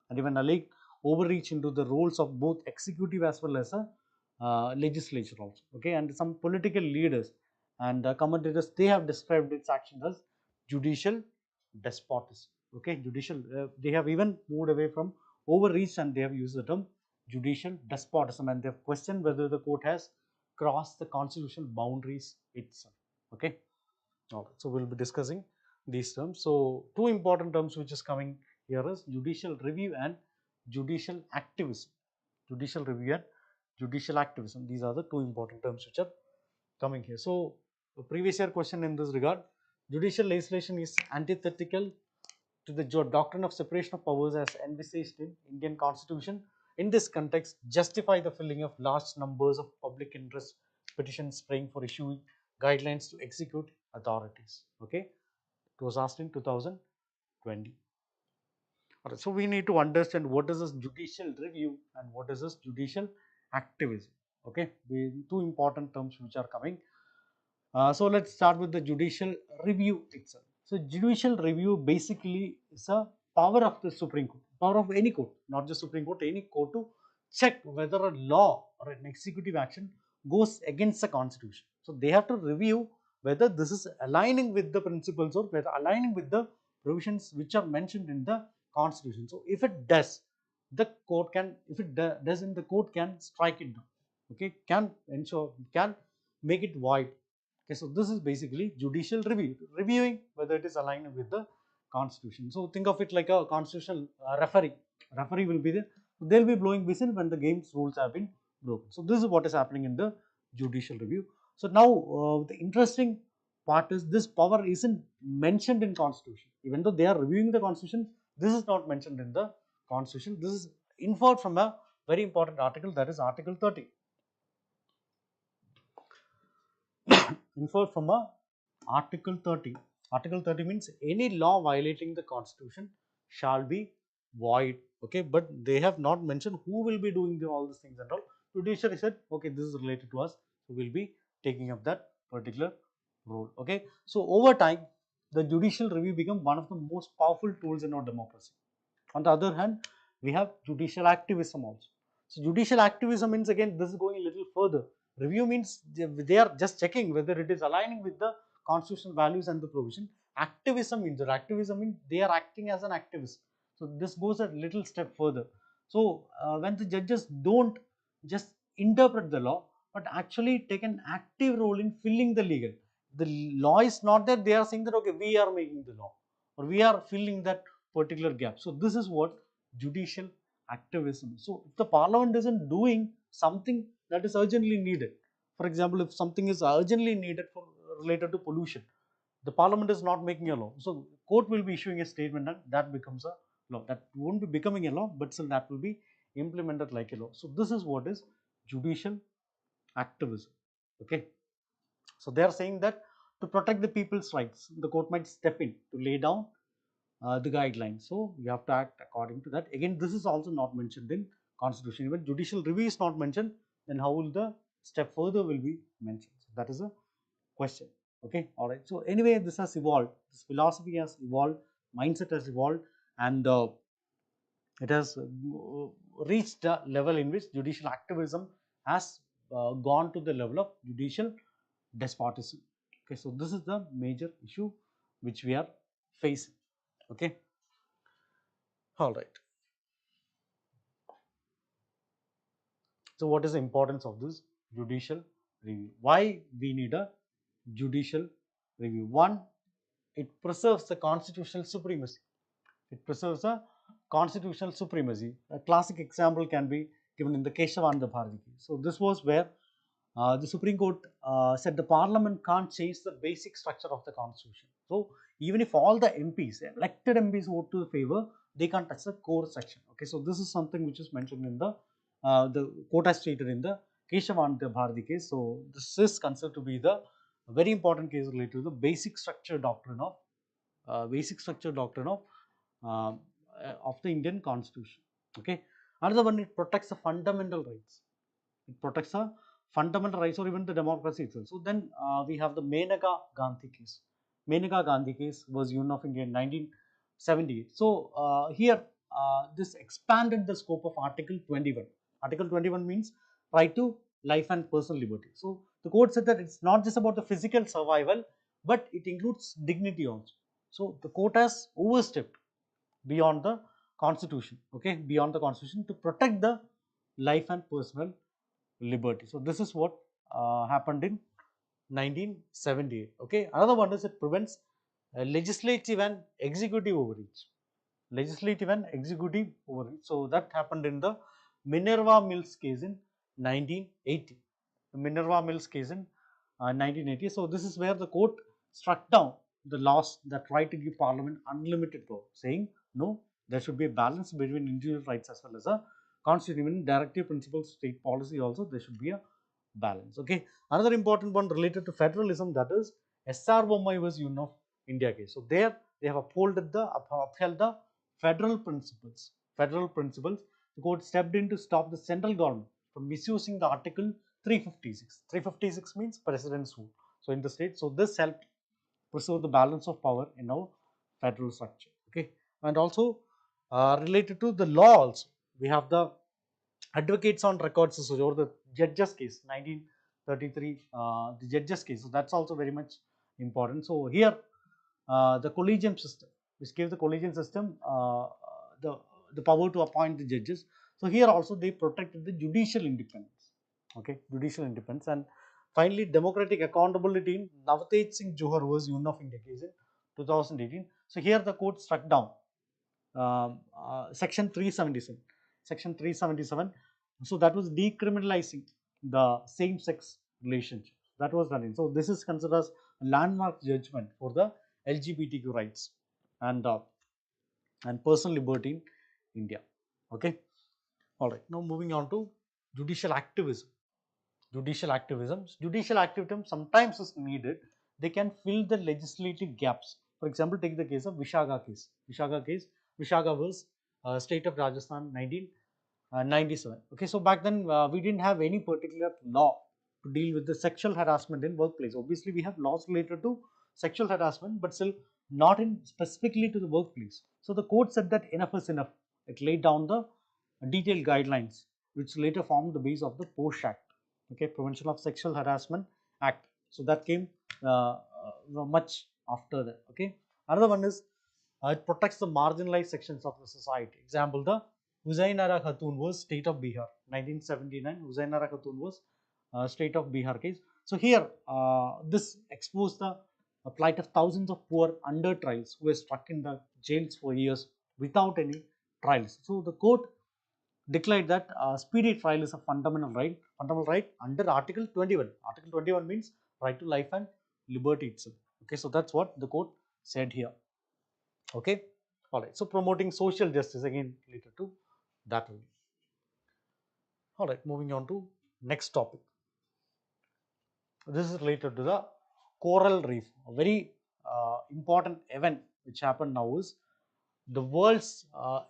and even alleged overreach into the roles of both executive as well as a legislature also. Okay, and some political leaders and commentators, they have described its action as judicial despotism. Okay, judicial, they have even moved away from overreach and they have used the term judicial despotism, and they have questioned whether the court has crossed the constitutional boundaries itself. Okay, all right. So we'll be discussing these terms. So two important terms which is coming here is judicial review and judicial activism. Judicial review and judicial activism, these are the two important terms which are coming here. So a previous year question in this regard, judicial legislation is antithetical to the doctrine of separation of powers as envisaged in Indian Constitution. In this context, justify the filling of large numbers of public interest petitions praying for issuing guidelines to execute authorities. Okay, it was asked in 2020. Alright, so we need to understand what is this judicial review and what is this judicial activism. Okay, the two important terms which are coming. So let's start with the judicial review itself. So judicial review basically is a power of the Supreme Court, power of any court, not just Supreme Court, any court, to check whether a law or an executive action goes against the Constitution. So they have to review whether this is aligning with the principles or whether aligning with the provisions which are mentioned in the Constitution. So if it does, the court can, if it doesn't, the court can strike it down. Okay, can ensure, can make it void. Okay, so this is basically judicial review, reviewing whether it is aligned with the Constitution. So think of it like a constitutional referee. Referee will be there. They'll be blowing whistle when the game's rules have been broken. So this is what is happening in the judicial review. So now the interesting part is this power isn't mentioned in Constitution. Even though they are reviewing the Constitution, this is not mentioned in the Constitution. This is inferred from a very important article, that is Article 30. Inferred from a Article 30. Article 30 means any law violating the Constitution shall be void. Okay, but they have not mentioned who will be doing all these things and all. Judiciary said, okay, this is related to us, so we'll be taking up that particular role. Okay, so over time, the judicial review become one of the most powerful tools in our democracy. On the other hand, we have judicial activism also. So judicial activism means, again, this is going a little further. Review means they are just checking whether it is aligning with the constitutional values and the provision. Activism means, they are acting as an activist. So this goes a little step further. So when the judges don't just interpret the law, but actually take an active role in filling the legal. The law is not there, they are saying that, okay, we are making the law or we are filling that particular gap. So this is what judicial activism. So if the parliament isn't doing something that is urgently needed, for example, if something is urgently needed for related to pollution, the parliament is not making a law. So court will be issuing a statement and that becomes a law. That won't be becoming a law, but still that will be implemented like a law. So this is what is judicial activism. Okay. So they are saying that to protect the people's rights, the court might step in to lay down the guidelines. So you have to act according to that. Again, this is also not mentioned in constitution. Even judicial review is not mentioned, then how will the step further will be mentioned? So that is a question. Okay, all right. So anyway, this has evolved. This philosophy has evolved, mindset has evolved, and it has reached a level in which judicial activism has gone to the level of judicial despotism. Okay, so this is the major issue which we are facing. Okay, all right. So what is the importance of this judicial review? Why we need a judicial review? One, it preserves the constitutional supremacy. It preserves a constitutional supremacy. A classic example can be given in the Keshavananda Bharati case. So this was where the Supreme Court said the Parliament can't change the basic structure of the Constitution. So even if all the MPs, elected MPs, vote to favor, they can't touch the core section. Okay, so this is something which is mentioned in the court has stated in the Keshavananda Bharati case. So this is considered to be the very important case related to the basic structure doctrine of uh, of the Indian Constitution. Okay, another one, it protects the fundamental rights. It protects the fundamental rights or even the democracy itself. So then we have the Menaka Gandhi case. Menaka Gandhi case was Union of India in 1978. So here this expanded the scope of Article 21. Article 21 means right to life and personal liberty. So the court said that it's not just about the physical survival, but it includes dignity also. So the court has overstepped beyond the constitution, okay, beyond the constitution, to protect the life and personal liberty. So this is what happened in 1978. Okay, another one is it prevents legislative and executive overreach. Legislative and executive overreach. So that happened in the Minerva Mills case in 1980. The Minerva Mills case in 1980. So this is where the court struck down the laws that try to give Parliament unlimited power, saying no, there should be a balance between individual rights as well as a constitution. Even directive principles, state policy also, there should be a balance. Okay, another important one related to federalism, that is SR Bommai was Union of India case. So there they have upheld the federal principles. Federal principles. The court stepped in to stop the central government from misusing the Article 356. 356 means President's rule. So in the state, so this helped preserve the balance of power in our federal structure. Okay, and also related to the law also, we have the advocates on records or the judges case 1933, the judges case. So that's also very much important. So here the collegium system, which gives the collegium system the the power to appoint the judges. So here also they protected the judicial independence. Okay, judicial independence. And finally, democratic accountability in Navtej Singh Johar was Union of India case in 2018. So here the court struck down section 377. Section 377. So that was decriminalizing the same-sex relationship. That was done in. So this is considered as a landmark judgment for the LGBTQ rights and personal liberty in India. Okay. All right. Now moving on to judicial activism. Judicial activism sometimes is needed. They can fill the legislative gaps. For example, take the case of Vishaga case. Vishaga was state of Rajasthan 1997. Okay, so back then we didn't have any particular law to deal with the sexual harassment in workplace. Obviously, we have laws related to sexual harassment, but still not in specifically to the workplace. So the court said that enough is enough. It laid down the detailed guidelines, which later formed the base of the POSH Act. Okay, Prevention of Sexual Harassment Act. So that came much after that. Okay, another one is it protects the marginalized sections of the society. Example, the Husainara Khatun was state of Bihar, 1979. Husainara Khatun was state of Bihar case. So here, this exposed the plight of thousands of poor under trials who were stuck in the jails for years without any trials. So the court declared that speedy trial is a fundamental right under Article 21. Article 21 means right to life and liberty itself. Okay, so that's what the court said here. Okay, all right. So promoting social justice, again related to that only. All right, moving on to next topic. This is related to the coral reef. A very important event which happened now is the world's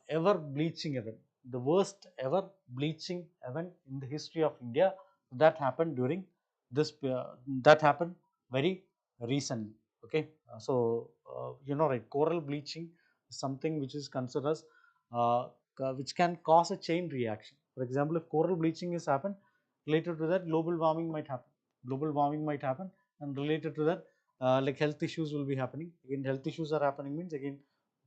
ever bleaching event, the worst ever bleaching event in the history of India, that happened during this, that happened very recently. Okay, you know, right, coral bleaching is something which is considered as which can cause a chain reaction. For example, if coral bleaching is happened, related to that global warming might happen. Global warming might happen, and related to that, like health issues will be happening. Again, health issues are happening means again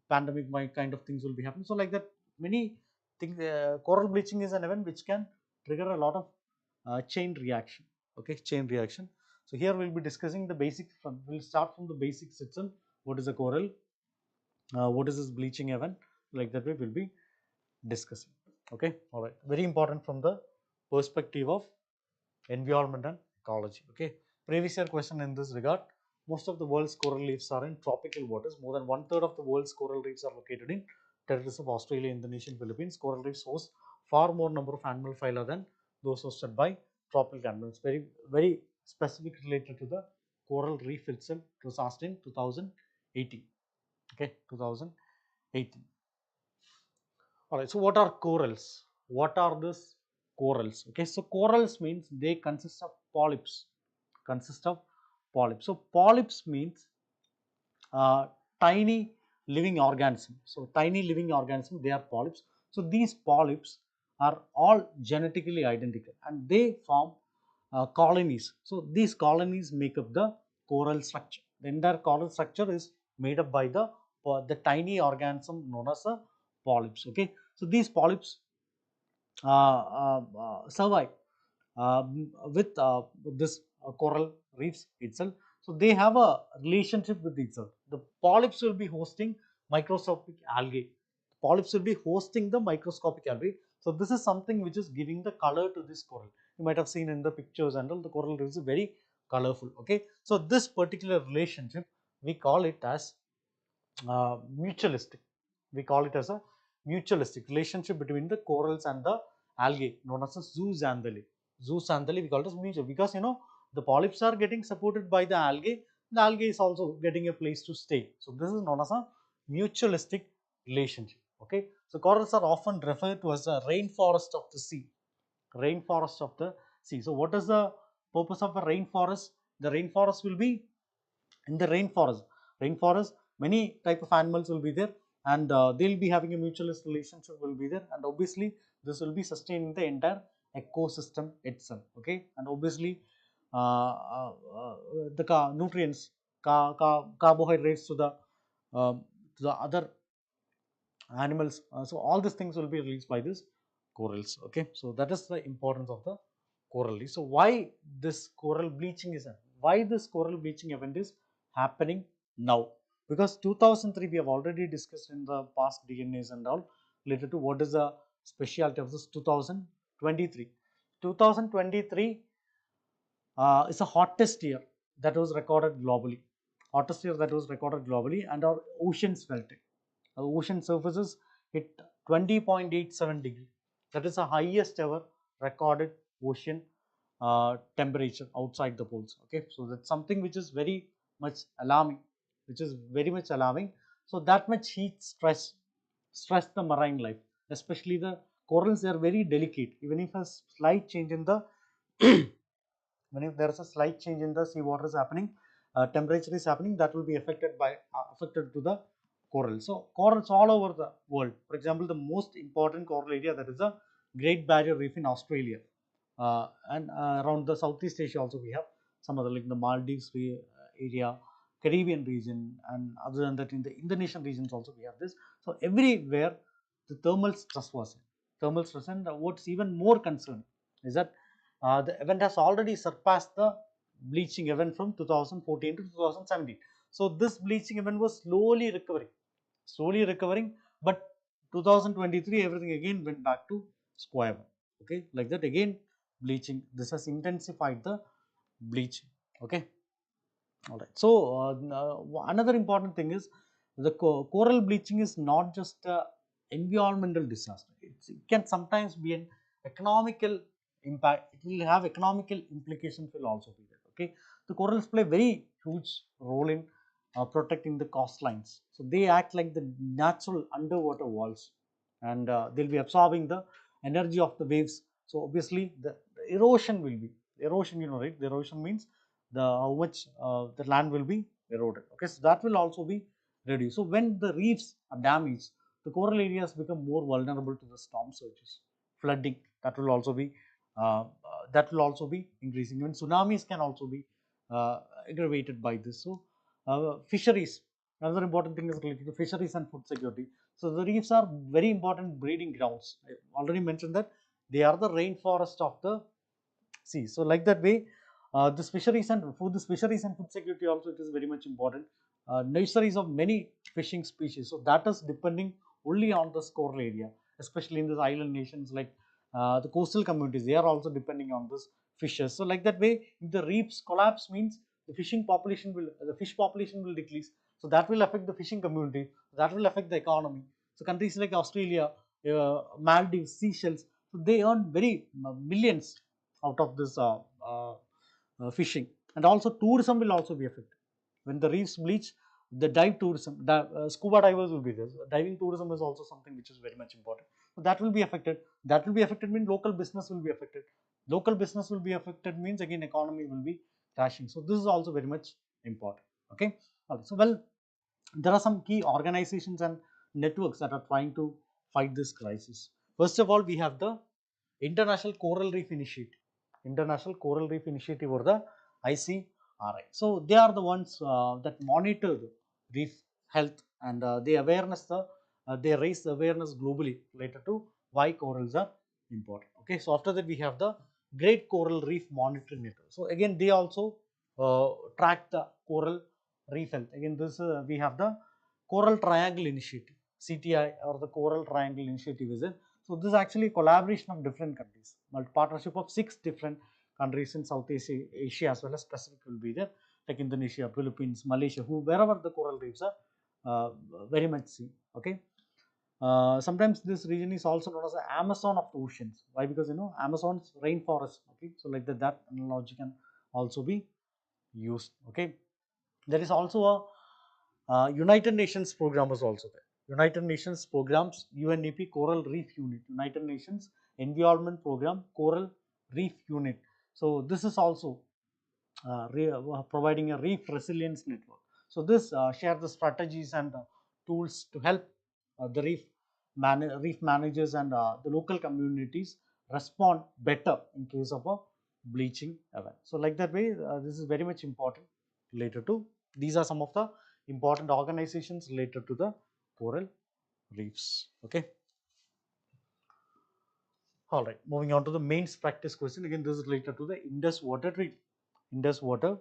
pandemic kind of things will be happening. So like that, many things. Coral bleaching is an event which can trigger a lot of chain reaction. Okay, chain reaction. So here we'll be discussing the basics. We'll start from the basics itself. What is a coral? What is this bleaching event? Like that way we'll be discussing. Okay, all right. Very important from the perspective of environment and ecology. Okay, previous year question in this regard. Most of the world's coral reefs are in tropical waters. More than 1/3 of the world's coral reefs are located in territories of Australia, Indonesia, and Philippines. Coral reefs host far more number of animal phyla than those hosted by tropical animals. Very specific related to the coral reef itself. It was asked in 2018. Okay, 2018. All right, so what are corals? What are these corals? Okay, so corals means they consist of polyps. Consist of polyps. So polyps means uh, tiny living organism. So tiny living organism, they are polyps. So these polyps are all genetically identical and they form colonies. So these colonies make up the coral structure. The entire coral structure is made up by the tiny organism known as a polyps. Okay, so these polyps survive with this coral reefs itself. So they have a relationship with each other. The polyps will be hosting microscopic algae. Polyps will be hosting the microscopic algae. So this is something which is giving the color to this coral. You might have seen in the pictures and all, the coral reefs is very colorful. Okay, so this particular relationship we call it as mutualistic. We call it as a mutualistic relationship between the corals and the algae known as a zooxanthellae. Zooxanthellae we call it as mutual because you know the polyps are getting supported by the algae. The algae is also getting a place to stay. So this is known as a mutualistic relationship. Okay, so corals are often referred to as a rainforest of the sea. Rainforest of the sea. So what is the purpose of a rainforest? The rainforest will be in the rainforest many type of animals will be there and they'll be having a mutualist relationship will be there, and obviously this will be sustaining the entire ecosystem itself. Okay, and obviously uh, uh, uh, the nutrients, carbohydrates to the other animals, so all these things will be released by this corals. Okay, so that is the importance of the coral reef. So why this coral bleaching is why this coral bleaching event is happening now? Because 2003 we have already discussed in the past DNAs and all related to what is the specialty of this 2023. 2023 is the hottest year that was recorded globally. Hottest year that was recorded globally, and our oceans melted. The ocean surfaces hit 20.87 degree. That is the highest ever recorded ocean temperature outside the poles. Okay, so that's something which is very much alarming, which is very much alarming. So that much heat stress the marine life, especially the corals. They are very delicate. Even if a slight change in the when if there is a slight change in the sea water is happening, temperature is happening, that will be affected to the coral. So corals all over the world. For example, the most important coral area, that is the Great Barrier Reef in Australia, and around the Southeast Asia also we have some other like the Maldives area, Caribbean region, and other than that in the Indonesian regions also we have this. So everywhere the thermal stress was thermal stress, and what's even more concerning is that the event has already surpassed the bleaching event from 2014 to 2017. So this bleaching event was slowly recovering, but 2023 everything again went back to square one. Okay, like that again bleaching. This has intensified the bleaching. Okay, all right. So another important thing is the coral bleaching is not just a environmental disaster. It can sometimes be an economical impact. It will have economical implications will also be there. Okay, the corals play very huge role in protecting the coastlines. So they act like the natural underwater walls, and they'll be absorbing the energy of the waves. So obviously the erosion will be erosion, you know, right? The erosion means the how much the land will be eroded. Okay, so that will also be reduced. So when the reefs are damaged, the coral areas become more vulnerable to the storm surges, flooding. That will also be increasing. Even tsunamis can also be aggravated by this. So fisheries, another important thing is related to fisheries and food security. So the reefs are very important breeding grounds. I already mentioned that they are the rainforest of the sea. So like that way, this fisheries and food security also, it is very much important. Nurseries of many fishing species. So that is depending only on this coral area, especially in these island nations like the coastal communities. They are also depending on this fishes. So like that way, if the reefs collapse, means the fish population will decrease. So that will affect the fishing community. That will affect the economy. So countries like Australia, Maldives, Seychelles, so they earn very millions out of this fishing. And also tourism will also be affected. When the reefs bleach, the scuba divers will be there. So diving tourism is also something which is very much important. So that will be affected. That will be affected means local business will be affected. Local business will be affected means again economy will be crashing. So this is also very much important. Okay. So well, there are some key organizations and networks that are trying to fight this crisis. First of all, we have the International Coral Reef Initiative. International Coral Reef Initiative, or the ICRI. So they are the ones that monitor the reef health, and they raise the awareness globally related to why corals are important. Okay, so after that we have the Great Coral Reef Monitoring Network. So again they also track the coral reef health. Again this we have the Coral Triangle Initiative, CTI, or the Coral Triangle Initiative is it. So this is actually a collaboration of different countries, partnership of 6 different countries in Southeast Asia as well as Pacific will be there, like Indonesia, Philippines, Malaysia, wherever the coral reefs are very much seen. Okay. Sometimes this region is also known as the Amazon of the oceans. Why? Because Amazon's rainforest. Okay, so like that analogy can also be used. Okay, there is also a United Nations program is also there. United Nations programs, UNEP Coral Reef Unit, United Nations Environment Program Coral Reef Unit. So this is also providing a reef resilience network. So this share the strategies and tools to help the reef managers and the local communities respond better in case of a bleaching event. So like that way, this is very much important related to, these are some of the important organizations related to the coral reefs. Okay. All right, moving on to the main practice question. Again, this is related to the Indus Water Treaty. Indus Water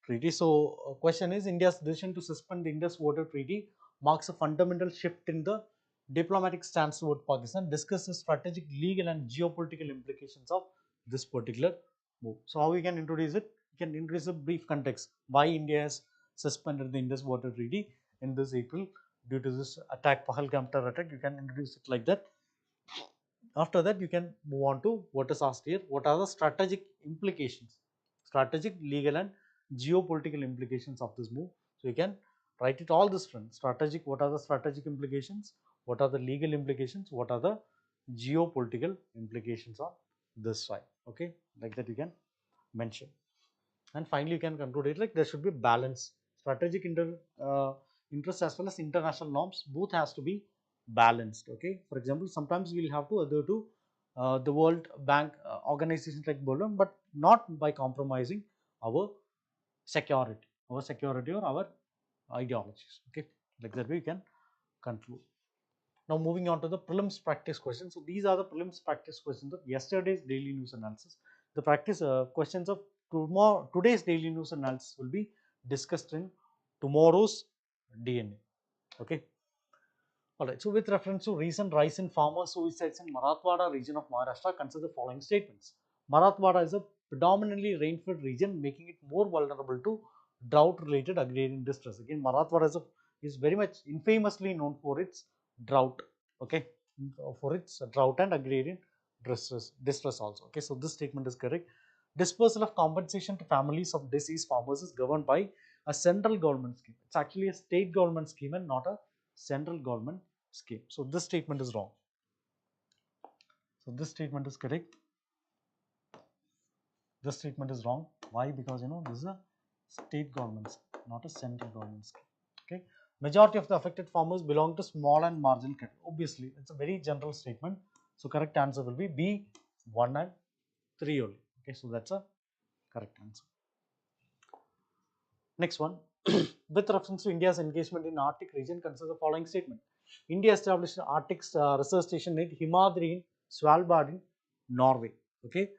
Treaty. So, question is, India's decision to suspend the Indus Water Treaty marks a fundamental shift in the diplomatic stance toward Pakistan. Discuss the strategic, legal, and geopolitical implications of this particular move. So, how we can introduce it? We can introduce a brief context why India has suspended the Indus Water Treaty in this April due to this attack, Pahalgam terror attack. You can introduce it like that. After that, you can move on to what is asked here. What are the strategic implications, strategic, legal, and geopolitical implications of this move? So you can write it all this front. Strategic, what are the strategic implications? What are the legal implications? What are the geopolitical implications on this side? Okay, like that you can mention. And finally, you can conclude it like there should be balance. Strategic interest as well as international norms, both has to be balanced. Okay, for example, sometimes we will have to adhere to the World Bank organizations like Bolton, but not by compromising our security or our ideologies. Okay, like that we can conclude. Now moving on to the prelims practice questions. So these are the prelims practice questions of yesterday's daily news analysis. The practice questions of today's daily news analysis will be discussed in tomorrow's DNA. Okay. Alright, so with reference to recent rise in farmer suicides in Marathwada region of Maharashtra, consider the following statements. Marathwada is a predominantly rain-fed region, making it more vulnerable to drought-related agrarian distress. Again, Marathwada is very much infamously known for its drought. Okay, for its drought and agrarian distress also. Okay, so this statement is correct. Dispersal of compensation to families of deceased farmers is governed by a central government scheme. It's actually a state government scheme and not a central government scheme. So this statement is wrong. So this statement is correct. This statement is wrong. Why? Because this is a state government scheme, not a central government scheme. Okay. Majority of the affected farmers belong to small and marginal category. Obviously, it's a very general statement. So correct answer will be B, 1 and 3 only. Okay, so that's a correct answer. Next one, with reference to India's engagement in Arctic region, consider the following statement. India established an Arctic research station at Himadri in Svalbard in Norway. Okay.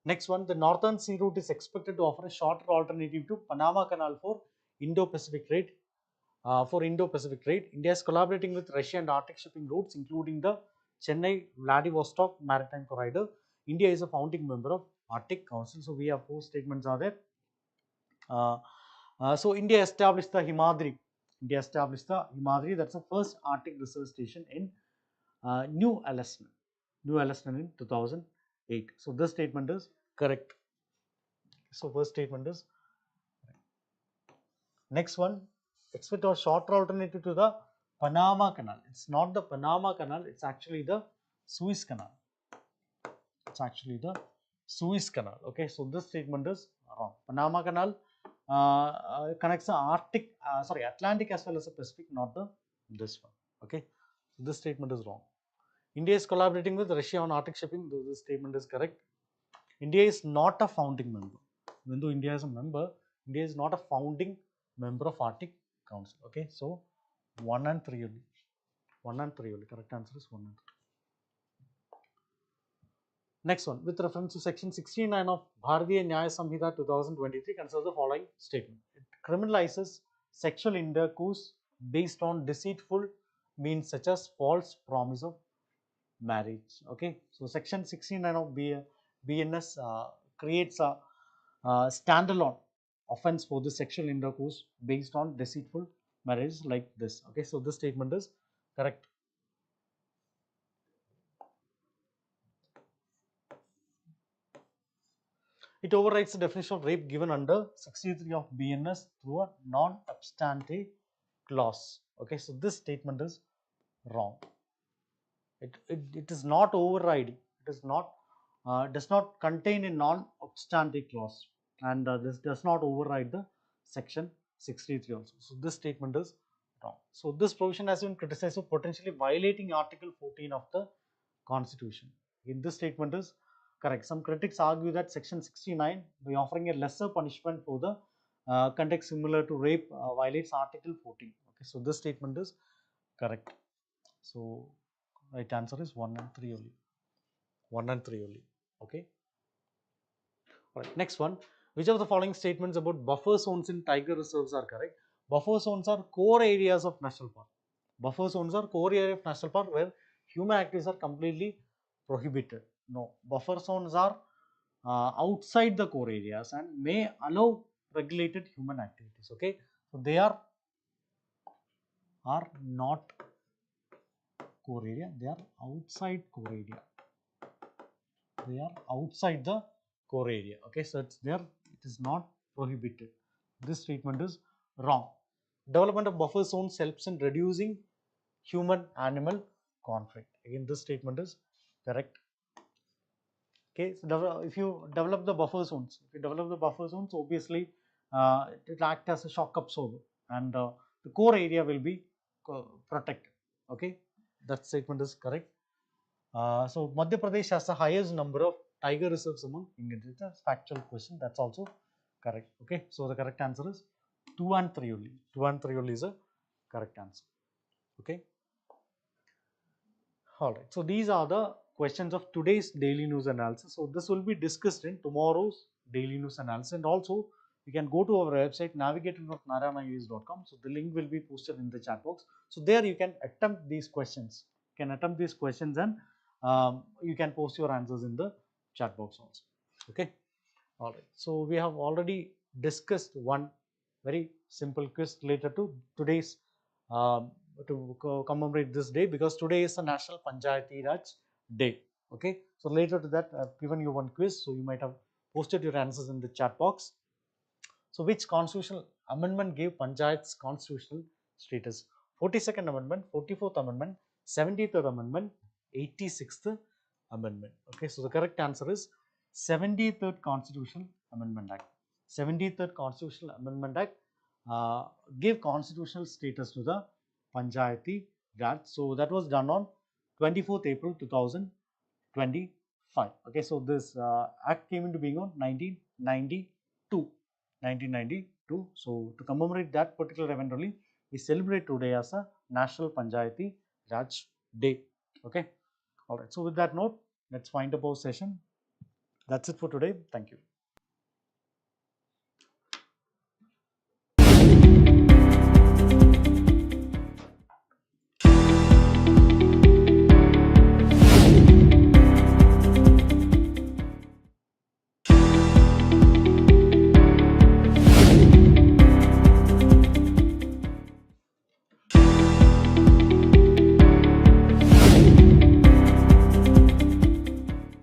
Next one, the northern sea route is expected to offer a shorter alternative to Panama Canal for Indo-Pacific trade. India is collaborating with Russia and Arctic shipping routes, including the Chennai-Vladivostok maritime corridor. India is a founding member of Arctic Council. So we have 4 statements are there. So India established the Himadri. That's the first Arctic research station in New Alesna in 2008. So this statement is correct. So first statement is correct. Next one, expect a shorter alternative to the Panama Canal. It's not the Panama Canal, it's actually the Suez Canal. Okay, so this statement is wrong. Panama Canal connects the Atlantic as well as the Pacific, not this one. Okay, so this statement is wrong. India is collaborating with Russia on Arctic shipping. This statement is correct. India is not a founding member. Even though India is a member, India is not a founding member of Arctic Council. Okay, so 1 and 3 only. 1 and 3 only. Correct answer is 1 and 3. Next one, with reference to section 69 of Bharatiya Nyaya Samhita 2023, consider the following statement. It criminalizes sexual intercourse based on deceitful means such as false promise of marriage. Okay, so section 69 of BNS creates a standalone offense for the sexual intercourse based on deceitful marriage like this. Okay, so this statement is correct. It overrides the definition of rape given under 63 of BNS through a non-obstante clause. Okay, so this statement is wrong. It is not overriding. It is not does not contain a non-obstante clause, and this does not override the section 63 also. So this statement is wrong. So this provision has been criticized for potentially violating Article 14 of the Constitution. In this statement is correct. Some critics argue that section 69, by offering a lesser punishment for the conduct similar to rape, violates Article 14. Okay, so this statement is correct. So right answer is 1 and 3 only. 1 and 3 only. Okay. All right. Next one. Which of the following statements about buffer zones in tiger reserves are correct? Buffer zones are core areas of national park. Buffer zones are core area of national park where human activities are completely prohibited. No, buffer zones are outside the core areas and may allow regulated human activities. Okay, so they are not core area, they are outside core area. They are outside the core area. Okay, so it's there, it is not prohibited. This statement is wrong. Development of buffer zones helps in reducing human animal conflict. Again, this statement is correct. Okay, so if you develop the buffer zones, obviously it will act as a shock absorber, and the core area will be protected. Okay, that statement is correct. So Madhya Pradesh has the highest number of tiger reserves among Indians. It's a factual question. That's also correct. Okay, so the correct answer is 2 and 3 only. 2 and 3 only is a correct answer. Okay. All right. So these are the questions of today's daily news analysis. So this will be discussed in tomorrow's daily news analysis, and also you can go to our website navigator.narayanaus.com. So the link will be posted in the chat box. So there you can attempt these questions. And you can post your answers in the chat box also. Okay. All right. So we have already discussed one very simple quiz related to today's to commemorate this day, because today is the National Panchayati Raj Day. Okay. So related to that, I've given you one quiz. So you might have posted your answers in the chat box. So which constitutional amendment gave panchayats constitutional status? 42nd Amendment, 44th Amendment, 73rd Amendment, 86th Amendment. Okay, so the correct answer is 73rd Constitutional Amendment Act. 73rd Constitutional Amendment Act gave constitutional status to the Panchayati Raj. So that was done on 24th April 2025. Okay, so this act came into being on 1992. 1992. So to commemorate that particular event only, we celebrate today as a National Panchayati Raj Day. Okay. All right. So with that note, let's wind up our session. That's it for today. Thank you.